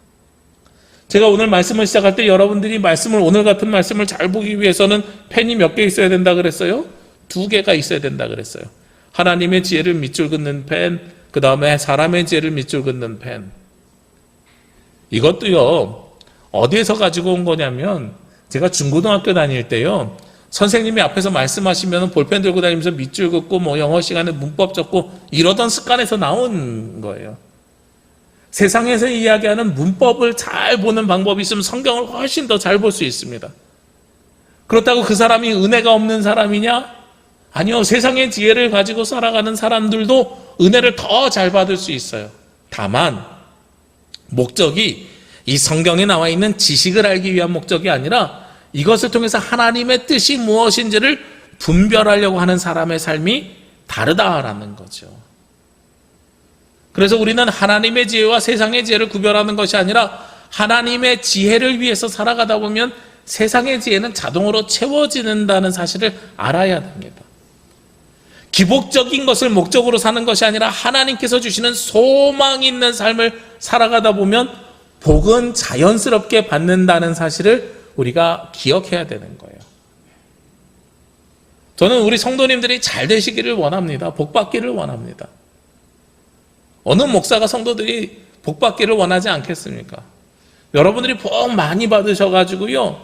제가 오늘 말씀을 시작할 때 여러분들이 오늘 같은 말씀을 잘 보기 위해서는 펜이 몇 개 있어야 된다 그랬어요? 2개가 있어야 된다 그랬어요. 하나님의 지혜를 밑줄 긋는 펜, 그 다음에 사람의 지혜를 밑줄 긋는 펜. 이것도요, 어디에서 가지고 온 거냐면, 제가 중고등학교 다닐 때요, 선생님이 앞에서 말씀하시면 볼펜 들고 다니면서 밑줄 긋고 뭐 영어 시간에 문법 적고 이러던 습관에서 나온 거예요. 세상에서 이야기하는 문법을 잘 보는 방법이 있으면 성경을 훨씬 더 잘 볼 수 있습니다. 그렇다고 그 사람이 은혜가 없는 사람이냐? 아니요, 세상의 지혜를 가지고 살아가는 사람들도 은혜를 더 잘 받을 수 있어요. 다만 목적이 이 성경에 나와 있는 지식을 알기 위한 목적이 아니라 이것을 통해서 하나님의 뜻이 무엇인지를 분별하려고 하는 사람의 삶이 다르다라는 거죠. 그래서 우리는 하나님의 지혜와 세상의 지혜를 구별하는 것이 아니라 하나님의 지혜를 위해서 살아가다 보면 세상의 지혜는 자동으로 채워지는다는 사실을 알아야 됩니다. 기복적인 것을 목적으로 사는 것이 아니라 하나님께서 주시는 소망 있는 삶을 살아가다 보면 복은 자연스럽게 받는다는 사실을 우리가 기억해야 되는 거예요. 저는 우리 성도님들이 잘 되시기를 원합니다. 복 받기를 원합니다. 어느 목사가 성도들이 복 받기를 원하지 않겠습니까? 여러분들이 복 많이 받으셔가지고요,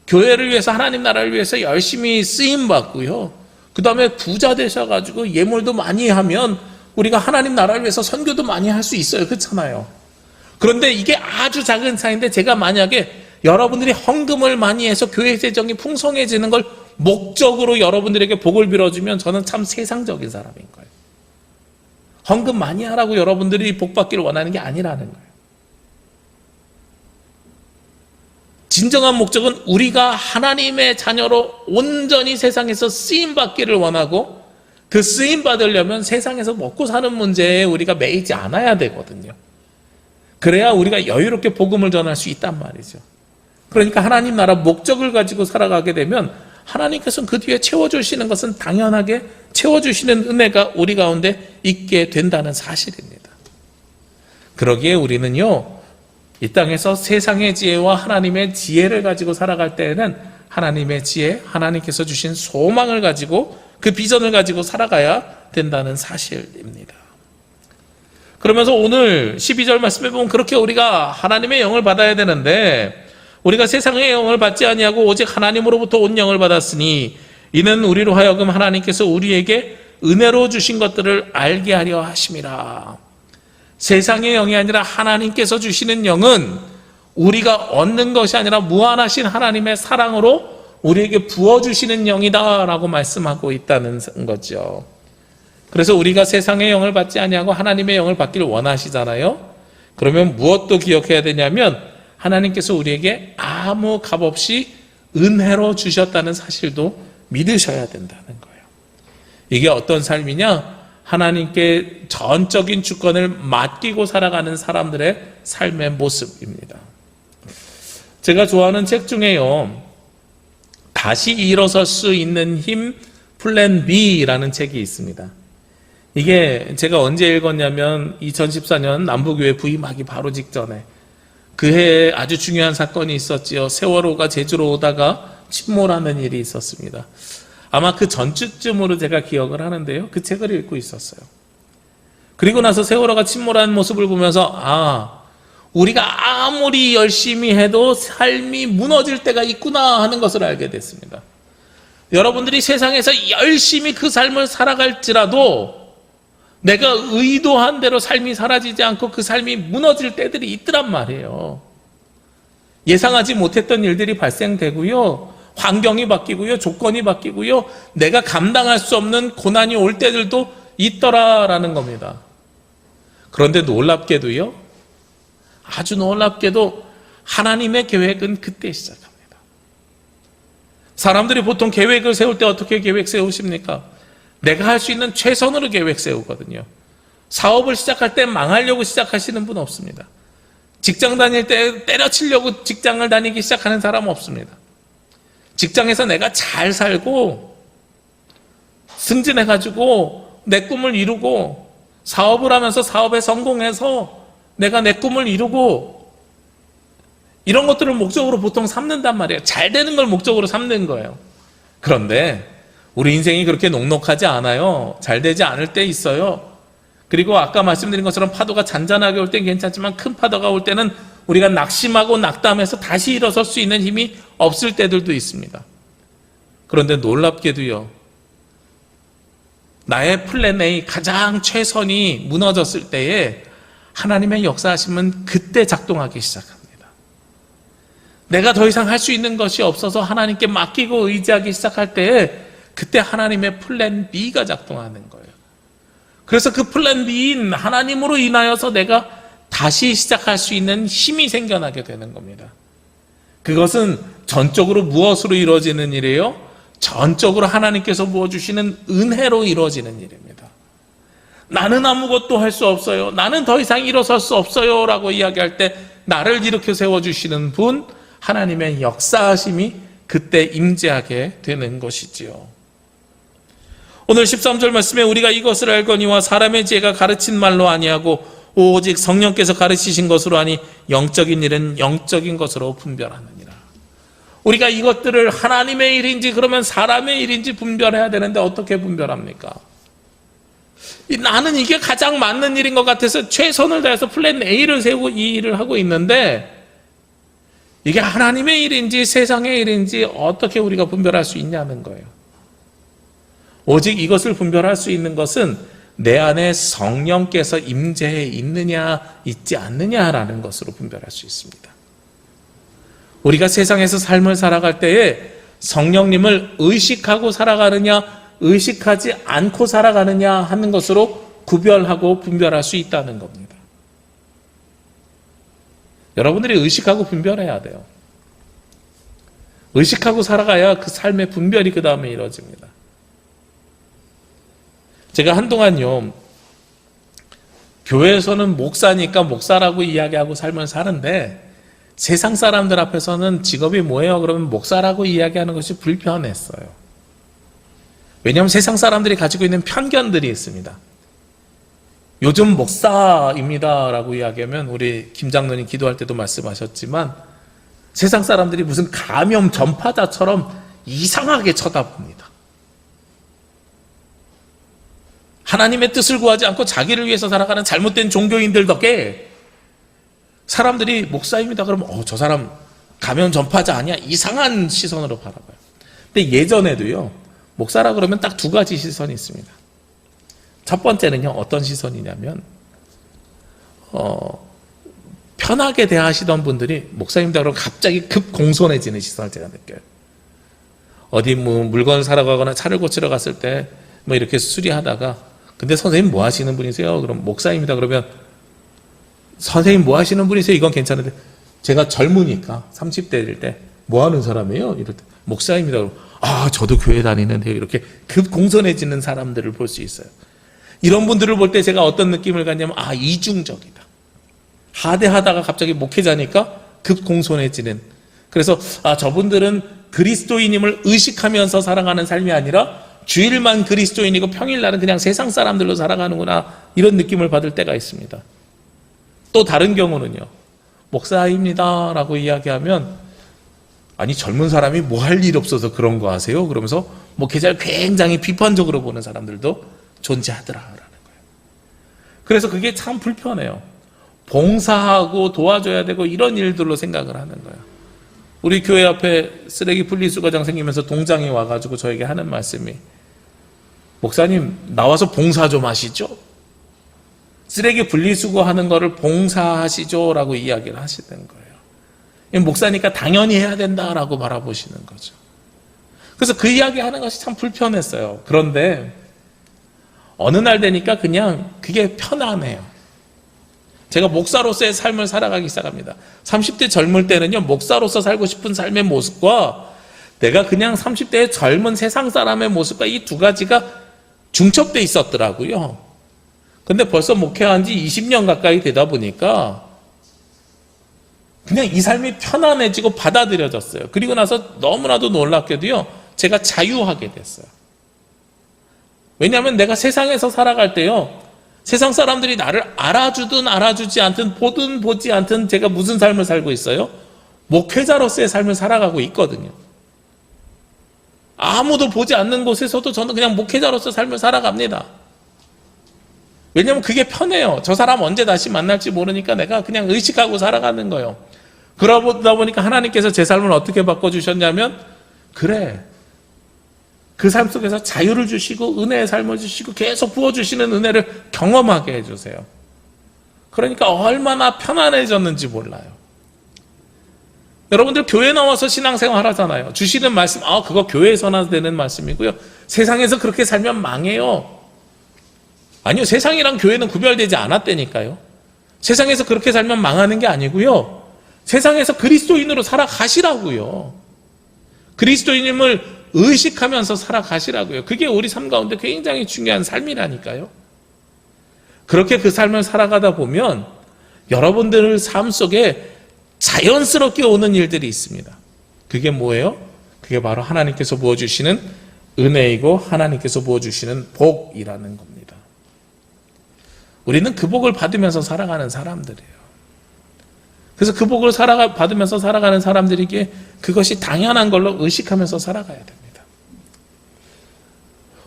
교회를 위해서, 하나님 나라를 위해서 열심히 쓰임 받고요, 그 다음에 부자 되셔가지고 예물도 많이 하면 우리가 하나님 나라를 위해서 선교도 많이 할 수 있어요. 그렇잖아요. 그런데 이게 아주 작은 차이인데 제가 만약에 여러분들이 헌금을 많이 해서 교회 재정이 풍성해지는 걸 목적으로 여러분들에게 복을 빌어주면 저는 참 세상적인 사람인 거예요. 헌금 많이 하라고 여러분들이 복 받기를 원하는 게 아니라는 거예요. 진정한 목적은 우리가 하나님의 자녀로 온전히 세상에서 쓰임받기를 원하고 그 쓰임받으려면 세상에서 먹고 사는 문제에 우리가 매이지 않아야 되거든요. 그래야 우리가 여유롭게 복음을 전할 수 있단 말이죠. 그러니까 하나님 나라 목적을 가지고 살아가게 되면 하나님께서는 그 뒤에 채워주시는 것은 당연하게 채워주시는 은혜가 우리 가운데 있게 된다는 사실입니다. 그러기에 우리는요, 이 땅에서 세상의 지혜와 하나님의 지혜를 가지고 살아갈 때에는 하나님의 지혜, 하나님께서 주신 소망을 가지고 그 비전을 가지고 살아가야 된다는 사실입니다. 그러면서 오늘 12절 말씀에 보면 그렇게 우리가 하나님의 영을 받아야 되는데 우리가 세상의 영을 받지 아니하고 오직 하나님으로부터 온 영을 받았으니 이는 우리로 하여금 하나님께서 우리에게 은혜로 주신 것들을 알게 하려 하심이라. 세상의 영이 아니라 하나님께서 주시는 영은 우리가 얻는 것이 아니라 무한하신 하나님의 사랑으로 우리에게 부어주시는 영이다라고 말씀하고 있다는 거죠. 그래서 우리가 세상의 영을 받지 아니하고 하나님의 영을 받기를 원하시잖아요. 그러면 무엇도 기억해야 되냐면 하나님께서 우리에게 아무 값없이 은혜로 주셨다는 사실도 믿으셔야 된다는 거예요. 이게 어떤 삶이냐? 하나님께 전적인 주권을 맡기고 살아가는 사람들의 삶의 모습입니다. 제가 좋아하는 책 중에요, 다시 일어설 수 있는 힘 플랜 B라는 책이 있습니다. 이게 제가 언제 읽었냐면 2014년 남부교회 부임하기 바로 직전에 그 해에 아주 중요한 사건이 있었지요. 세월호가 제주로 오다가 침몰하는 일이 있었습니다. 아마 그 전주쯤으로 제가 기억을 하는데요. 그 책을 읽고 있었어요. 그리고 나서 세월호가 침몰하는 모습을 보면서 우리가 아무리 열심히 해도 삶이 무너질 때가 있구나 하는 것을 알게 됐습니다. 여러분들이 세상에서 열심히 그 삶을 살아갈지라도 내가 의도한 대로 삶이 사라지지 않고 그 삶이 무너질 때들이 있더란 말이에요. 예상하지 못했던 일들이 발생되고요. 환경이 바뀌고요. 조건이 바뀌고요. 내가 감당할 수 없는 고난이 올 때들도 있더라라는 겁니다. 그런데 놀랍게도요. 아주 놀랍게도 하나님의 계획은 그때 시작합니다. 사람들이 보통 계획을 세울 때 어떻게 계획 세우십니까? 내가 할 수 있는 최선으로 계획 세우거든요. 사업을 시작할 때 망하려고 시작하시는 분 없습니다. 직장 다닐 때 때려치려고 직장을 다니기 시작하는 사람 없습니다. 직장에서 내가 잘 살고 승진해가지고 내 꿈을 이루고 사업을 하면서 사업에 성공해서 내가 내 꿈을 이루고 이런 것들을 목적으로 보통 삼는단 말이에요. 잘 되는 걸 목적으로 삼는 거예요. 그런데 우리 인생이 그렇게 녹록하지 않아요. 잘 되지 않을 때 있어요. 그리고 아까 말씀드린 것처럼 파도가 잔잔하게 올 땐 괜찮지만 큰 파도가 올 때는 우리가 낙심하고 낙담해서 다시 일어설 수 있는 힘이 없을 때들도 있습니다. 그런데 놀랍게도요, 나의 플랜 A 가장 최선이 무너졌을 때에 하나님의 역사하심은 그때 작동하기 시작합니다. 내가 더 이상 할 수 있는 것이 없어서 하나님께 맡기고 의지하기 시작할 때에 그때 하나님의 플랜 B가 작동하는 거예요. 그래서 그 플랜 B인 하나님으로 인하여서 내가 다시 시작할 수 있는 힘이 생겨나게 되는 겁니다. 그것은 전적으로 무엇으로 이루어지는 일이에요? 전적으로 하나님께서 부어주시는 은혜로 이루어지는 일입니다. 나는 아무것도 할 수 없어요. 나는 더 이상 일어설 수 없어요. 라고 이야기할 때 나를 일으켜 세워주시는 분, 하나님의 역사하심이 그때 임재하게 되는 것이지요. 오늘 13절 말씀에 우리가 이것을 알거니와 사람의 지혜가 가르친 말로 아니하고 오직 성령께서 가르치신 것으로 하니 영적인 일은 영적인 것으로 분별하느니라. 우리가 이것들을 하나님의 일인지 그러면 사람의 일인지 분별해야 되는데 어떻게 분별합니까? 나는 이게 가장 맞는 일인 것 같아서 최선을 다해서 플랜 A를 세우고 이 일을 하고 있는데 이게 하나님의 일인지 세상의 일인지 어떻게 우리가 분별할 수 있냐는 거예요. 오직 이것을 분별할 수 있는 것은 내 안에 성령께서 임재해 있느냐 있지 않느냐라는 것으로 분별할 수 있습니다. 우리가 세상에서 삶을 살아갈 때에 성령님을 의식하고 살아가느냐 의식하지 않고 살아가느냐 하는 것으로 구별하고 분별할 수 있다는 겁니다. 여러분들이 의식하고 분별해야 돼요. 의식하고 살아가야 그 삶의 분별이 그 다음에 이루어집니다. 제가 한동안요, 교회에서는 목사니까 목사라고 이야기하고 삶을 사는데 세상 사람들 앞에서는 직업이 뭐예요? 그러면 목사라고 이야기하는 것이 불편했어요. 왜냐하면 세상 사람들이 가지고 있는 편견들이 있습니다. 요즘 목사입니다 라고 이야기하면 우리 김 장로님 기도할 때도 말씀하셨지만 세상 사람들이 무슨 감염 전파자처럼 이상하게 쳐다봅니다. 하나님의 뜻을 구하지 않고 자기를 위해서 살아가는 잘못된 종교인들 덕에 사람들이 목사입니다 그러면 저 사람 감염 전파자 아니야? 이상한 시선으로 바라봐요. 근데 예전에도요, 목사라 그러면 딱 두 가지 시선이 있습니다. 첫 번째는요, 어떤 시선이냐면 편하게 대하시던 분들이 목사님이다 그러면 갑자기 급 공손해지는 시선을 제가 느껴요. 어디 뭐 물건 사러 가거나 차를 고치러 갔을 때 뭐 이렇게 수리하다가 근데 선생님 뭐 하시는 분이세요? 그럼 목사입니다 그러면 선생님 뭐 하시는 분이세요? 이건 괜찮은데 제가 젊으니까 30대일 때 뭐 하는 사람이에요? 이럴 때 목사입니다 그러면 저도 교회 다니는데요. 이렇게 급 공손해지는 사람들을 볼 수 있어요. 이런 분들을 볼 때 제가 어떤 느낌을 갖냐면 이중적이다. 하대하다가 갑자기 목회자니까 급 공손해지는. 그래서 저분들은 그리스도인임을 의식하면서 살아가는 삶이 아니라 주일만 그리스도인이고 평일날은 그냥 세상 사람들로 살아가는구나 이런 느낌을 받을 때가 있습니다. 또 다른 경우는요, 목사입니다 라고 이야기하면 아니 젊은 사람이 뭐 할 일 없어서 그런 거 하세요? 그러면서 목회자를 굉장히 비판적으로 보는 사람들도 존재하더라라는 거예요. 그래서 그게 참 불편해요. 봉사하고 도와줘야 되고 이런 일들로 생각을 하는 거예요. 우리 교회 앞에 쓰레기 분리수거장 생기면서 동장이 와가지고 저에게 하는 말씀이 목사님 나와서 봉사 좀 하시죠? 쓰레기 분리수거하는 거를 봉사하시죠? 라고 이야기를 하시는 거예요. 목사니까 당연히 해야 된다라고 바라보시는 거죠. 그래서 그 이야기 하는 것이 참 불편했어요. 그런데 어느 날 되니까 그냥 그게 편안해요. 제가 목사로서의 삶을 살아가기 시작합니다. 30대 젊을 때는요, 목사로서 살고 싶은 삶의 모습과 내가 그냥 30대의 젊은 세상 사람의 모습과 이 두 가지가 중첩돼 있었더라고요. 근데 벌써 목회한 지 20년 가까이 되다 보니까 그냥 이 삶이 편안해지고 받아들여졌어요. 그리고 나서 너무나도 놀랍게도요, 제가 자유하게 됐어요. 왜냐하면 내가 세상에서 살아갈 때요, 세상 사람들이 나를 알아주든 알아주지 않든 보든 보지 않든 제가 무슨 삶을 살고 있어요? 목회자로서의 삶을 살아가고 있거든요. 아무도 보지 않는 곳에서도 저는 그냥 목회자로서 삶을 살아갑니다. 왜냐하면 그게 편해요. 저 사람 언제 다시 만날지 모르니까 내가 그냥 의식하고 살아가는 거예요. 그러다 보니까 하나님께서 제 삶을 어떻게 바꿔주셨냐면, 그래, 그 삶 속에서 자유를 주시고 은혜의 삶을 주시고 계속 부어주시는 은혜를 경험하게 해주세요. 그러니까 얼마나 편안해졌는지 몰라요. 여러분들 교회 나와서 신앙생활 하잖아요. 주시는 말씀, 그거 교회에서나 되는 말씀이고요. 세상에서 그렇게 살면 망해요. 아니요, 세상이랑 교회는 구별되지 않았다니까요. 세상에서 그렇게 살면 망하는 게 아니고요. 세상에서 그리스도인으로 살아가시라고요. 그리스도인임을 의식하면서 살아가시라고요. 그게 우리 삶 가운데 굉장히 중요한 삶이라니까요. 그렇게 그 삶을 살아가다 보면 여러분들 삶 속에 자연스럽게 오는 일들이 있습니다. 그게 뭐예요? 그게 바로 하나님께서 부어주시는 은혜이고 하나님께서 부어주시는 복이라는 겁니다. 우리는 그 복을 받으면서 살아가는 사람들이에요. 그래서 그 복을 받으면서 살아가는 사람들에게 그것이 당연한 걸로 의식하면서 살아가야 됩니다.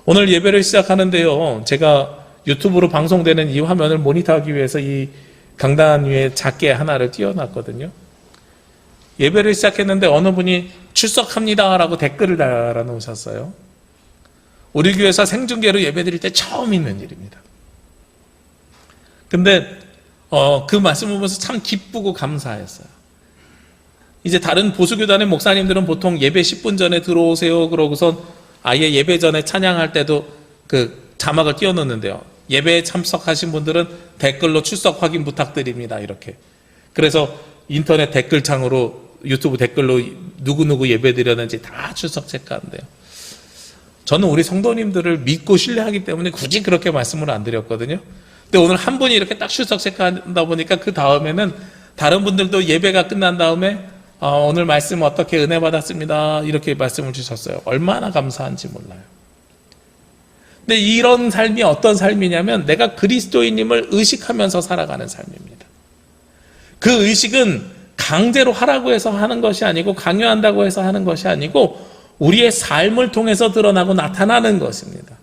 오늘 예배를 시작하는데요, 제가 유튜브로 방송되는 이 화면을 모니터하기 위해서 이 강단 위에 작게 하나를 띄워놨거든요. 예배를 시작했는데 어느 분이 출석합니다 라고 댓글을 달아놓으셨어요. 우리 교회에서 생중계로 예배 드릴 때 처음 있는 일입니다. 근데 그 말씀을 보면서 참 기쁘고 감사했어요. 이제 다른 보수교단의 목사님들은 보통 예배 10분 전에 들어오세요 그러고선 아예 예배 전에 찬양할 때도 그 자막을 띄워놓는데요. 예배에 참석하신 분들은 댓글로 출석 확인 부탁드립니다 이렇게. 그래서 인터넷 댓글창으로 유튜브 댓글로 누구누구 예배 드렸는지 다 출석 체크한대요. 저는 우리 성도님들을 믿고 신뢰하기 때문에 굳이 그렇게 말씀을 안 드렸거든요. 근데 오늘 한 분이 이렇게 딱 출석 체크한다 보니까 그 다음에는 다른 분들도 예배가 끝난 다음에 오늘 말씀 어떻게 은혜 받았습니다 이렇게 말씀을 주셨어요. 얼마나 감사한지 몰라요. 근데 이런 삶이 어떤 삶이냐면 내가 그리스도인임을 의식하면서 살아가는 삶입니다. 그 의식은 강제로 하라고 해서 하는 것이 아니고 강요한다고 해서 하는 것이 아니고 우리의 삶을 통해서 드러나고 나타나는 것입니다.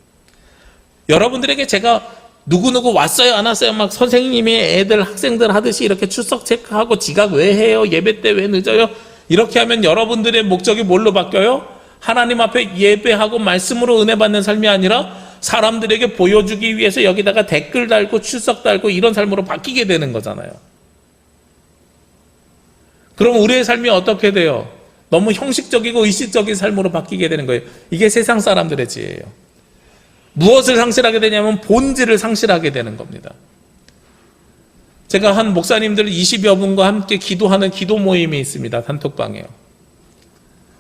여러분들에게 제가 누구누구 왔어요 안 왔어요 막 선생님이 애들 학생들 하듯이 이렇게 출석 체크하고 지각 왜 해요 예배 때 왜 늦어요 이렇게 하면 여러분들의 목적이 뭘로 바뀌어요? 하나님 앞에 예배하고 말씀으로 은혜 받는 삶이 아니라 사람들에게 보여주기 위해서 여기다가 댓글 달고 출석 달고 이런 삶으로 바뀌게 되는 거잖아요. 그럼 우리의 삶이 어떻게 돼요? 너무 형식적이고 의식적인 삶으로 바뀌게 되는 거예요. 이게 세상 사람들의 지혜예요. 무엇을 상실하게 되냐면 본질을 상실하게 되는 겁니다. 제가 한 목사님들 20여 분과 함께 기도하는 기도 모임이 있습니다. 단톡방에요.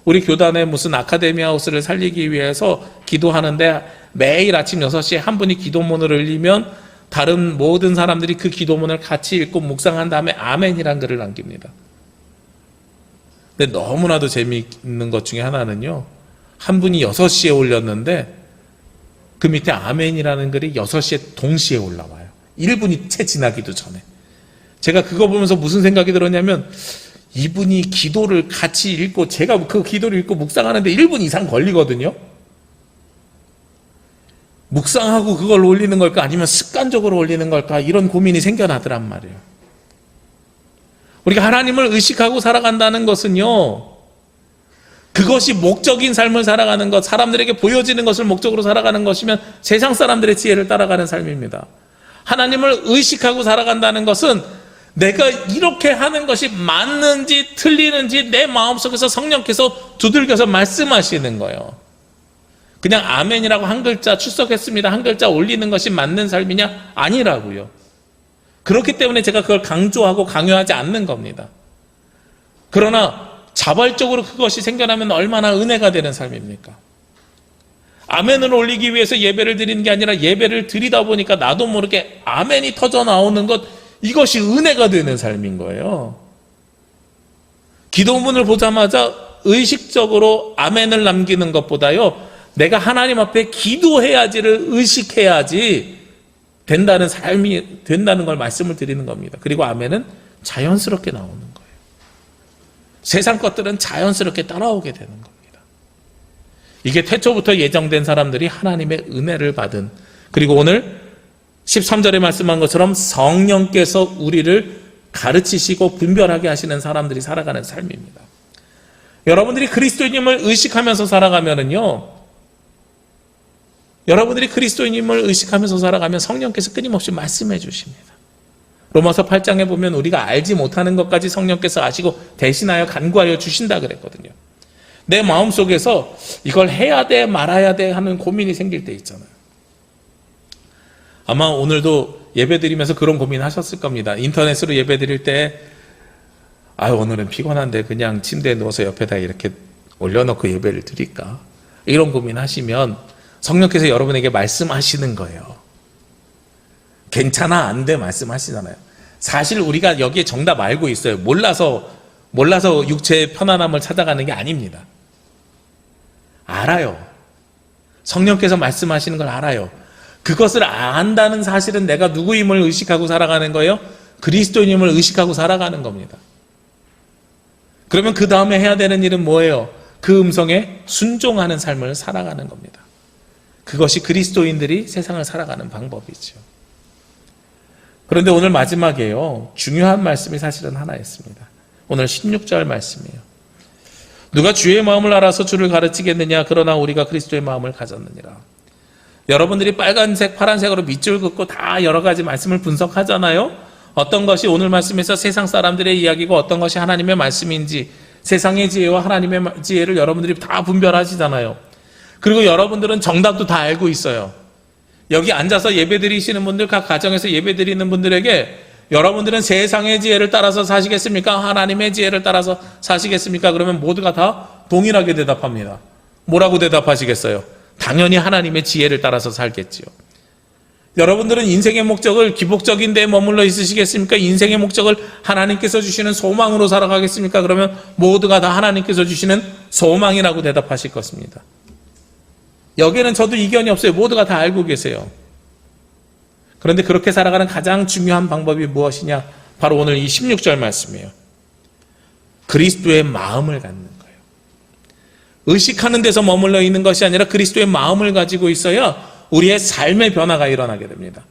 우리 교단의 무슨 아카데미 하우스를 살리기 위해서 기도하는데 매일 아침 6시에 한 분이 기도문을 흘리면 다른 모든 사람들이 그 기도문을 같이 읽고 묵상한 다음에 아멘이란 글을 남깁니다. 근데 너무나도 재미있는 것 중에 하나는요. 한 분이 6시에 올렸는데 그 밑에 아멘이라는 글이 6시에 동시에 올라와요. 1분이 채 지나기도 전에. 제가 그거 보면서 무슨 생각이 들었냐면 이분이 기도를 같이 읽고 제가 그 기도를 읽고 묵상하는데 1분 이상 걸리거든요. 묵상하고 그걸 올리는 걸까 아니면 습관적으로 올리는 걸까 이런 고민이 생겨나더란 말이에요. 우리가 하나님을 의식하고 살아간다는 것은요. 그것이 목적인 삶을 살아가는 것, 사람들에게 보여지는 것을 목적으로 살아가는 것이면 세상 사람들의 지혜를 따라가는 삶입니다. 하나님을 의식하고 살아간다는 것은 내가 이렇게 하는 것이 맞는지 틀리는지 내 마음속에서 성령께서 두들겨서 말씀하시는 거예요. 그냥 아멘이라고 한 글자 출석했습니다 한 글자 올리는 것이 맞는 삶이냐? 아니라고요. 그렇기 때문에 제가 그걸 강조하고 강요하지 않는 겁니다. 그러나 자발적으로 그것이 생겨나면 얼마나 은혜가 되는 삶입니까? 아멘을 올리기 위해서 예배를 드리는 게 아니라 예배를 드리다 보니까 나도 모르게 아멘이 터져 나오는 것, 이것이 은혜가 되는 삶인 거예요. 기도문을 보자마자 의식적으로 아멘을 남기는 것보다요, 내가 하나님 앞에 기도해야지를 의식해야지 된다는 삶이 된다는 걸 말씀을 드리는 겁니다. 그리고 아멘은 자연스럽게 나오는 거예요. 세상 것들은 자연스럽게 따라오게 되는 겁니다. 이게 태초부터 예정된 사람들이 하나님의 은혜를 받은, 그리고 오늘 13절에 말씀한 것처럼 성령께서 우리를 가르치시고 분별하게 하시는 사람들이 살아가는 삶입니다. 여러분들이 그리스도인임을 의식하면서 살아가면은요, 여러분들이 그리스도인임을 의식하면서 살아가면 성령께서 끊임없이 말씀해 주십니다. 로마서 8장에 보면 우리가 알지 못하는 것까지 성령께서 아시고 대신하여 간구하여 주신다 그랬거든요. 내 마음속에서 이걸 해야 돼 말아야 돼 하는 고민이 생길 때 있잖아요. 아마 오늘도 예배드리면서 그런 고민하셨을 겁니다. 인터넷으로 예배드릴 때 오늘은 피곤한데 그냥 침대에 누워서 옆에다 이렇게 올려놓고 예배를 드릴까? 이런 고민하시면 성령께서 여러분에게 말씀하시는 거예요. 괜찮아 안 돼 말씀하시잖아요. 사실 우리가 여기에 정답 알고 있어요. 몰라서 육체의 편안함을 찾아가는 게 아닙니다. 알아요. 성령께서 말씀하시는 걸 알아요. 그것을 안다는 사실은 내가 누구임을 의식하고 살아가는 거예요? 그리스도인임을 의식하고 살아가는 겁니다. 그러면 그 다음에 해야 되는 일은 뭐예요? 그 음성에 순종하는 삶을 살아가는 겁니다. 그것이 그리스도인들이 세상을 살아가는 방법이죠. 그런데 오늘 마지막에요, 중요한 말씀이 사실은 하나 있습니다. 오늘 16절 말씀이에요. 누가 주의 마음을 알아서 주를 가르치겠느냐? 그러나 우리가 그리스도의 마음을 가졌느니라. 여러분들이 빨간색, 파란색으로 밑줄 긋고 다 여러 가지 말씀을 분석하잖아요. 어떤 것이 오늘 말씀에서 세상 사람들의 이야기고 어떤 것이 하나님의 말씀인지, 세상의 지혜와 하나님의 지혜를 여러분들이 다 분별하시잖아요. 그리고 여러분들은 정답도 다 알고 있어요. 여기 앉아서 예배드리시는 분들, 각 가정에서 예배드리는 분들에게 여러분들은 세상의 지혜를 따라서 사시겠습니까? 하나님의 지혜를 따라서 사시겠습니까? 그러면 모두가 다 동일하게 대답합니다. 뭐라고 대답하시겠어요? 당연히 하나님의 지혜를 따라서 살겠지요. 여러분들은 인생의 목적을 기복적인 데에 머물러 있으시겠습니까? 인생의 목적을 하나님께서 주시는 소망으로 살아가겠습니까? 그러면 모두가 다 하나님께서 주시는 소망이라고 대답하실 것입니다. 여기에는 저도 이견이 없어요. 모두가 다 알고 계세요. 그런데 그렇게 살아가는 가장 중요한 방법이 무엇이냐? 바로 오늘 이 16절 말씀이에요. 그리스도의 마음을 갖는 거예요. 의식하는 데서 머물러 있는 것이 아니라 그리스도의 마음을 가지고 있어야 우리의 삶의 변화가 일어나게 됩니다.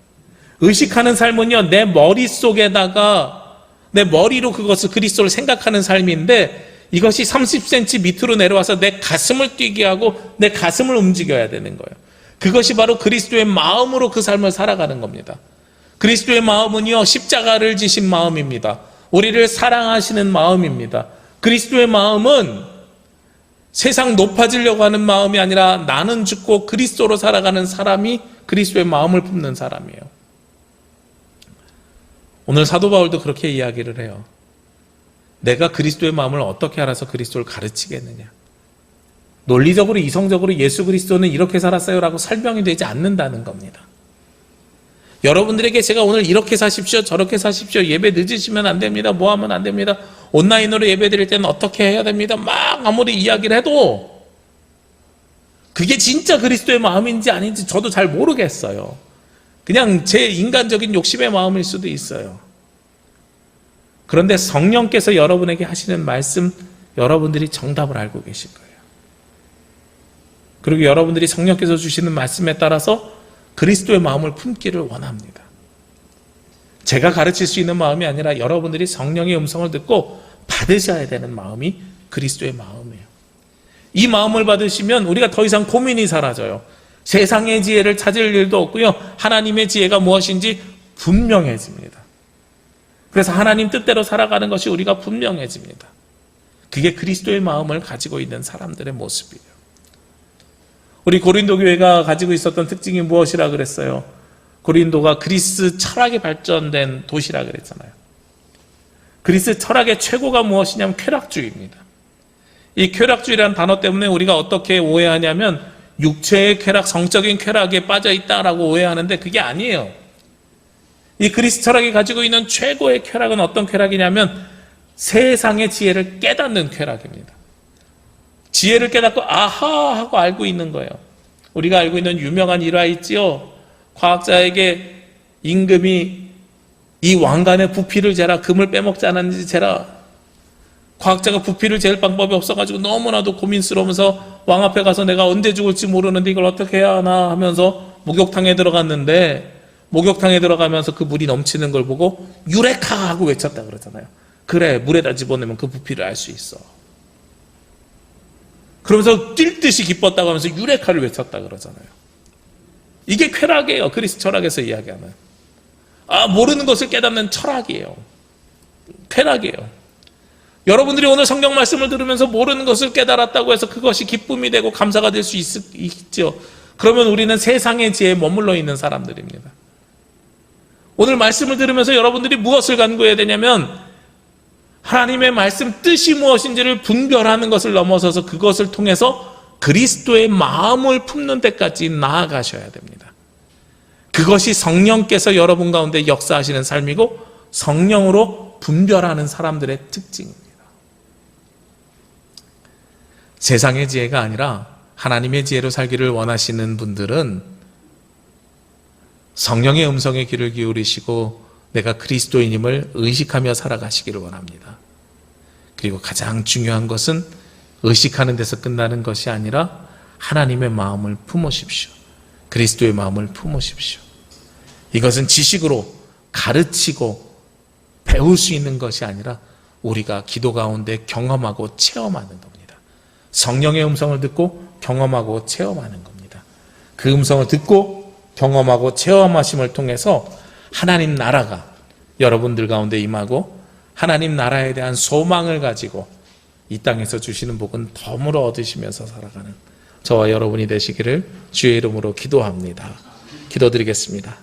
의식하는 삶은요, 내 머릿속에다가 내 머리로 그것을 그리스도를 생각하는 삶인데 이것이 30cm 밑으로 내려와서 내 가슴을 뛰게 하고 내 가슴을 움직여야 되는 거예요. 그것이 바로 그리스도의 마음으로 그 삶을 살아가는 겁니다. 그리스도의 마음은요, 십자가를 지신 마음입니다. 우리를 사랑하시는 마음입니다. 그리스도의 마음은 세상 높아지려고 하는 마음이 아니라 나는 죽고 그리스도로 살아가는 사람이 그리스도의 마음을 품는 사람이에요. 오늘 사도 바울도 그렇게 이야기를 해요. 내가 그리스도의 마음을 어떻게 알아서 그리스도를 가르치겠느냐. 논리적으로 이성적으로 예수 그리스도는 이렇게 살았어요 라고 설명이 되지 않는다는 겁니다. 여러분들에게 제가 오늘 이렇게 사십시오, 저렇게 사십시오, 예배 늦으시면 안 됩니다, 뭐 하면 안 됩니다, 온라인으로 예배 드릴 때는 어떻게 해야 됩니다, 막 아무리 이야기를 해도 그게 진짜 그리스도의 마음인지 아닌지 저도 잘 모르겠어요. 그냥 제 인간적인 욕심의 마음일 수도 있어요. 그런데 성령께서 여러분에게 하시는 말씀, 여러분들이 정답을 알고 계실 거예요. 그리고 여러분들이 성령께서 주시는 말씀에 따라서 그리스도의 마음을 품기를 원합니다. 제가 가르칠 수 있는 마음이 아니라 여러분들이 성령의 음성을 듣고 받으셔야 되는 마음이 그리스도의 마음이에요. 이 마음을 받으시면 우리가 더 이상 고민이 사라져요. 세상의 지혜를 찾을 일도 없고요. 하나님의 지혜가 무엇인지 분명해집니다. 그래서 하나님 뜻대로 살아가는 것이 우리가 분명해집니다. 그게 그리스도의 마음을 가지고 있는 사람들의 모습이에요. 우리 고린도 교회가 가지고 있었던 특징이 무엇이라 그랬어요? 고린도가 그리스 철학이 발전된 도시라 그랬잖아요. 그리스 철학의 최고가 무엇이냐면 쾌락주의입니다. 이 쾌락주의라는 단어 때문에 우리가 어떻게 오해하냐면 육체의 쾌락, 성적인 쾌락에 빠져 있다라고 오해하는데 그게 아니에요. 이 그리스 철학이 가지고 있는 최고의 쾌락은 어떤 쾌락이냐면 세상의 지혜를 깨닫는 쾌락입니다. 지혜를 깨닫고 아하 하고 알고 있는 거예요. 우리가 알고 있는 유명한 일화 있지요. 과학자에게 임금이 이 왕관의 부피를 재라, 금을 빼먹지 않았는지 재라. 과학자가 부피를 잴 방법이 없어가지고 너무나도 고민스러우면서 왕 앞에 가서 내가 언제 죽을지 모르는데 이걸 어떻게 해야 하나 하면서 목욕탕에 들어갔는데, 목욕탕에 들어가면서 그 물이 넘치는 걸 보고 유레카 하고 외쳤다 그러잖아요. 그래, 물에다 집어넣으면 그 부피를 알 수 있어. 그러면서 뛸 듯이 기뻤다고 하면서 유레카를 외쳤다 그러잖아요. 이게 쾌락이에요. 그리스 철학에서 이야기하는. 모르는 것을 깨닫는 철학이에요. 쾌락이에요. 여러분들이 오늘 성경 말씀을 들으면서 모르는 것을 깨달았다고 해서 그것이 기쁨이 되고 감사가 될 수 있죠. 그러면 우리는 세상의 지혜에 머물러 있는 사람들입니다. 오늘 말씀을 들으면서 여러분들이 무엇을 간구해야 되냐면 하나님의 말씀 뜻이 무엇인지를 분별하는 것을 넘어서서 그것을 통해서 그리스도의 마음을 품는 데까지 나아가셔야 됩니다. 그것이 성령께서 여러분 가운데 역사하시는 삶이고 성령으로 분별하는 사람들의 특징입니다. 세상의 지혜가 아니라 하나님의 지혜로 살기를 원하시는 분들은 성령의 음성에 귀를 기울이시고 내가 그리스도인임을 의식하며 살아가시기를 원합니다. 그리고 가장 중요한 것은 의식하는 데서 끝나는 것이 아니라 하나님의 마음을 품으십시오. 그리스도의 마음을 품으십시오. 이것은 지식으로 가르치고 배울 수 있는 것이 아니라 우리가 기도 가운데 경험하고 체험하는 겁니다. 성령의 음성을 듣고 경험하고 체험하는 겁니다. 그 음성을 듣고 경험하고 체험하심을 통해서 하나님 나라가 여러분들 가운데 임하고 하나님 나라에 대한 소망을 가지고 이 땅에서 주시는 복은 덤으로 얻으시면서 살아가는 저와 여러분이 되시기를 주의 이름으로 기도합니다. 기도드리겠습니다.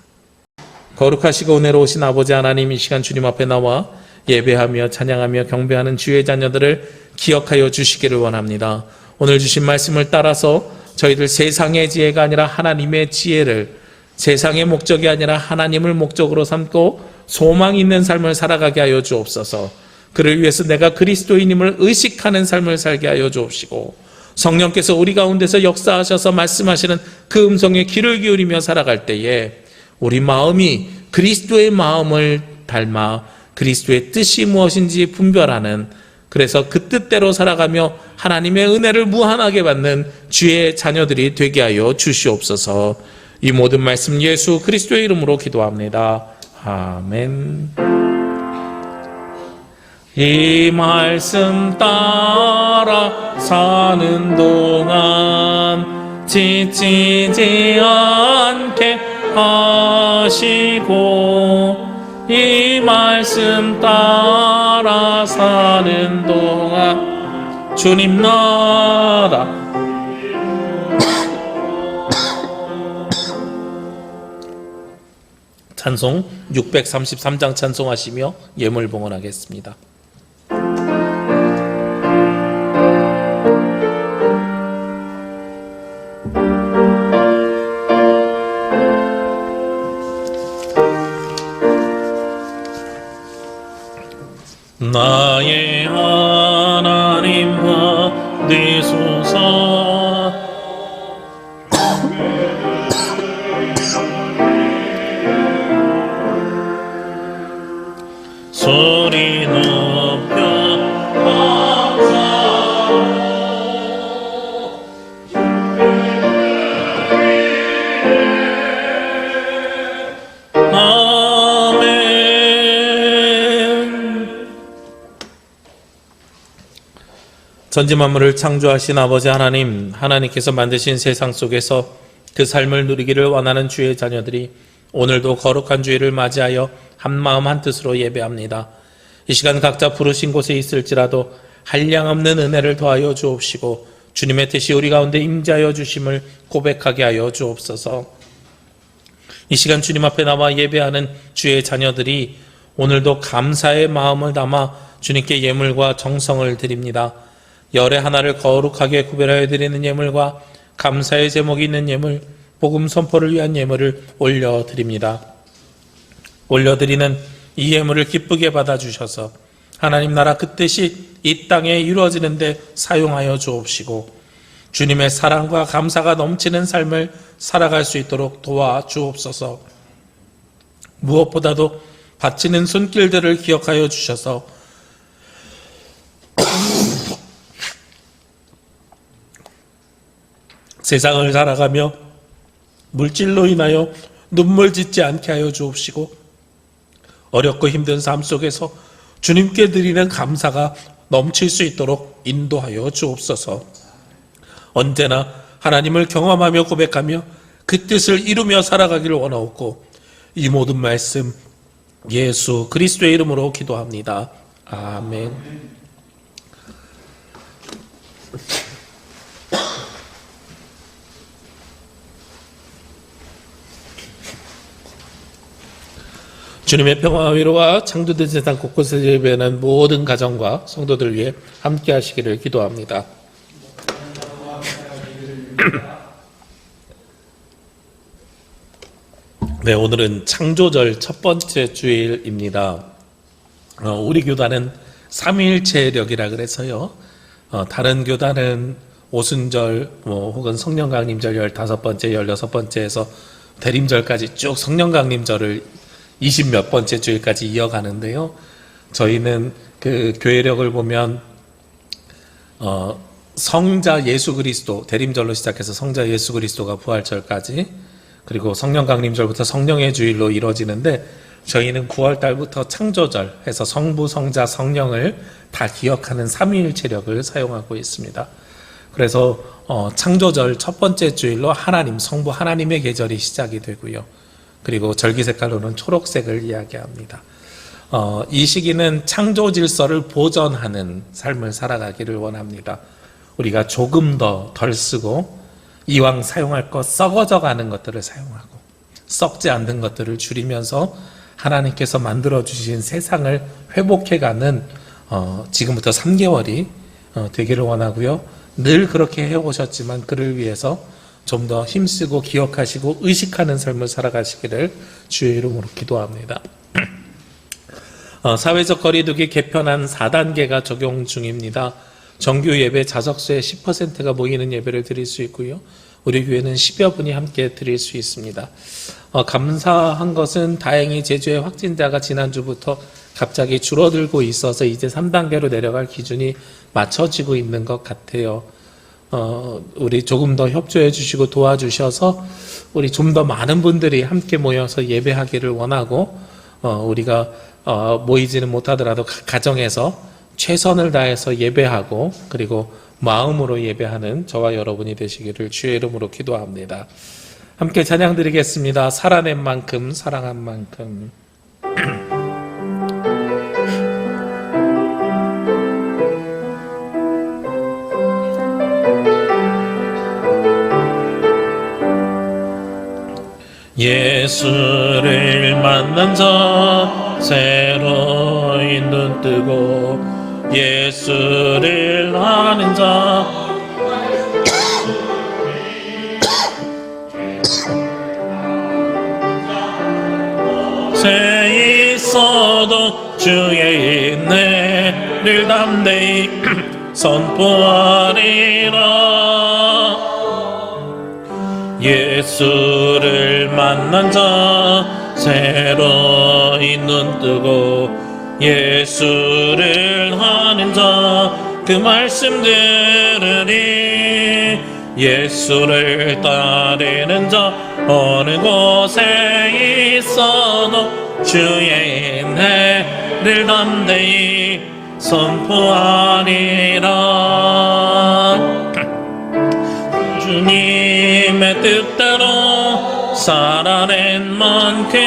거룩하시고 은혜로우신 아버지 하나님, 이 시간 주님 앞에 나와 예배하며 찬양하며 경배하는 주의 자녀들을 기억하여 주시기를 원합니다. 오늘 주신 말씀을 따라서 저희들 세상의 지혜가 아니라 하나님의 지혜를, 세상의 목적이 아니라 하나님을 목적으로 삼고 소망 있는 삶을 살아가게 하여 주옵소서. 그를 위해서 내가 그리스도인임을 의식하는 삶을 살게 하여 주옵시고, 성령께서 우리 가운데서 역사하셔서 말씀하시는 그 음성에 귀를 기울이며 살아갈 때에 우리 마음이 그리스도의 마음을 닮아 그리스도의 뜻이 무엇인지 분별하는, 그래서 그 뜻대로 살아가며 하나님의 은혜를 무한하게 받는 주의 자녀들이 되게 하여 주시옵소서. 이 모든 말씀 예수 그리스도의 이름으로 기도합니다. 아멘. 이 말씀 따라 사는 동안 지치지 않게 하시고, 이 말씀 따라 사는 동안 주님 나라 찬송 633장 찬송하시며 예물 봉헌하겠습니다. 나의 하나님 받으소서. 소리 높여 전지만물을 창조하신 아버지 하나님, 하나님께서 만드신 세상 속에서 그 삶을 누리기를 원하는 주의 자녀들이 오늘도 거룩한 주일을 맞이하여 한마음 한뜻으로 예배합니다. 이 시간 각자 부르신 곳에 있을지라도 한량없는 은혜를 더하여 주옵시고 주님의 뜻이 우리 가운데 임재하여 주심을 고백하게 하여 주옵소서. 이 시간 주님 앞에 나와 예배하는 주의 자녀들이 오늘도 감사의 마음을 담아 주님께 예물과 정성을 드립니다. 열의 하나를 거룩하게 구별하여 드리는 예물과 감사의 제목이 있는 예물, 복음 선포를 위한 예물을 올려드립니다. 올려드리는 이 예물을 기쁘게 받아주셔서 하나님 나라 그 뜻이 이 땅에 이루어지는 데 사용하여 주옵시고 주님의 사랑과 감사가 넘치는 삶을 살아갈 수 있도록 도와주옵소서. 무엇보다도 바치는 손길들을 기억하여 주셔서 세상을 살아가며 물질로 인하여 눈물 짓지 않게 하여 주옵시고 어렵고 힘든 삶 속에서 주님께 드리는 감사가 넘칠 수 있도록 인도하여 주옵소서. 언제나 하나님을 경험하며 고백하며 그 뜻을 이루며 살아가기를 원하옵고 이 모든 말씀 예수 그리스도의 이름으로 기도합니다. 아멘. 주님의 평화와 위로가 창조된 세상 곳곳에서 예배하는 모든 가정과 성도들 위해 함께 하시기를 기도합니다. 네, 오늘은 창조절 첫 번째 주일입니다. 우리 교단은 삼위일체력이라 그래서요. 다른 교단은 오순절 혹은 성령강림절 15번째, 16번째에서 대림절까지 쭉 성령강림절을 20몇 번째 주일까지 이어가는데요. 저희는 그 교회력을 보면 성자 예수 그리스도, 대림절로 시작해서 성자 예수 그리스도가 부활절까지, 그리고 성령강림절부터 성령의 주일로 이루어지는데 저희는 9월 달부터 창조절 해서 성부, 성자, 성령을 다 기억하는 삼위일체력을 사용하고 있습니다. 그래서 창조절 첫 번째 주일로 하나님, 성부 하나님의 계절이 시작이 되고요. 그리고 절기 색깔로는 초록색을 이야기합니다. 이 시기는 창조 질서를 보존하는 삶을 살아가기를 원합니다. 우리가 조금 더 덜 쓰고 이왕 사용할 것 썩어져 가는 것들을 사용하고 썩지 않는 것들을 줄이면서 하나님께서 만들어주신 세상을 회복해가는 지금부터 3개월이 되기를 원하고요. 늘 그렇게 해오셨지만 그를 위해서 좀 더 힘쓰고 기억하시고 의식하는 삶을 살아가시기를 주의 이름으로 기도합니다. 사회적 거리두기 개편안 4단계가 적용 중입니다. 정규 예배 자석수의 10%가 모이는 예배를 드릴 수 있고요. 우리 교회는 10여 분이 함께 드릴 수 있습니다. 감사한 것은 다행히 제주의 확진자가 지난주부터 갑자기 줄어들고 있어서 이제 3단계로 내려갈 기준이 맞춰지고 있는 것 같아요. 우리 조금 더 협조해 주시고 도와주셔서 우리 좀 더 많은 분들이 함께 모여서 예배하기를 원하고 우리가 모이지는 못하더라도 가정에서 최선을 다해서 예배하고 그리고 마음으로 예배하는 저와 여러분이 되시기를 주의 이름으로 기도합니다. 함께 찬양 드리겠습니다. 살아낸 만큼 사랑한 만큼. 예수를 만난 자 새로이 눈 뜨고 예수를 아는 자 새 있어도 주의 은혜를 담대히 선포하리라. 예수를 만난 자 새로이 눈 뜨고 예수를 아는 자 그 말씀 들으리. 예수를 따르는 자 어느 곳에 있어도 주의 은혜를 담대히 선포하리라. 주님의 뜻대로 살아낸 만큼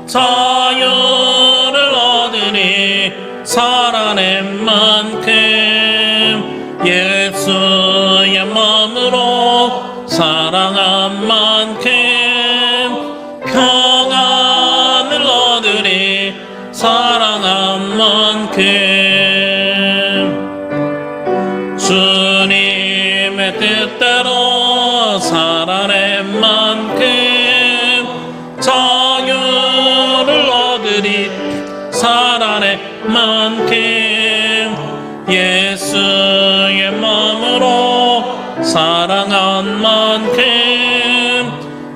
자유를 얻으니 살아낸 만큼 예수의 마음으로 사랑한 만큼 평안을 얻으니 사랑한 만큼 주님의 뜻대로 살아낸 만큼 자유를 얻으니 살아낸 만큼 예수의 마음으로 사랑한 만큼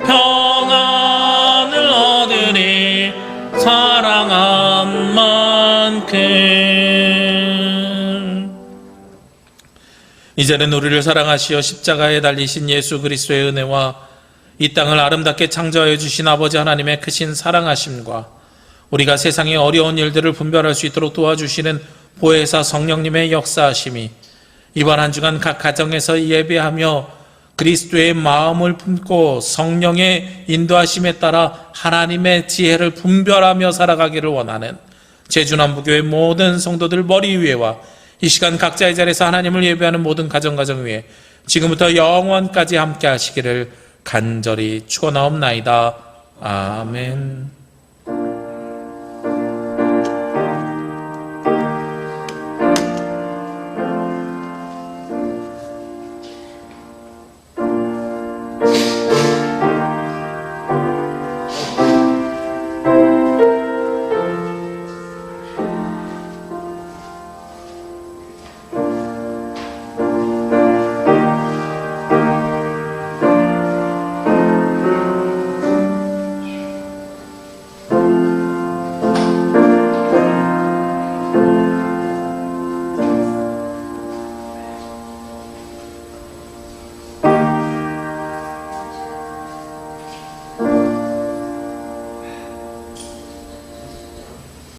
평안을 얻으니 사랑한 만큼. 이제는 우리를 사랑하시어 십자가에 달리신 예수 그리스도의 은혜와 이 땅을 아름답게 창조하여 주신 아버지 하나님의 크신 사랑하심과 우리가 세상의 어려운 일들을 분별할 수 있도록 도와주시는 보혜사 성령님의 역사하심이 이번 한 주간 각 가정에서 예배하며 그리스도의 마음을 품고 성령의 인도하심에 따라 하나님의 지혜를 분별하며 살아가기를 원하는 제주남부교회 모든 성도들 머리 위에와 이 시간 각자의 자리에서 하나님을 예배하는 모든 가정 위에 지금부터 영원까지 함께 하시기를 간절히 축원하옵나이다. 아멘.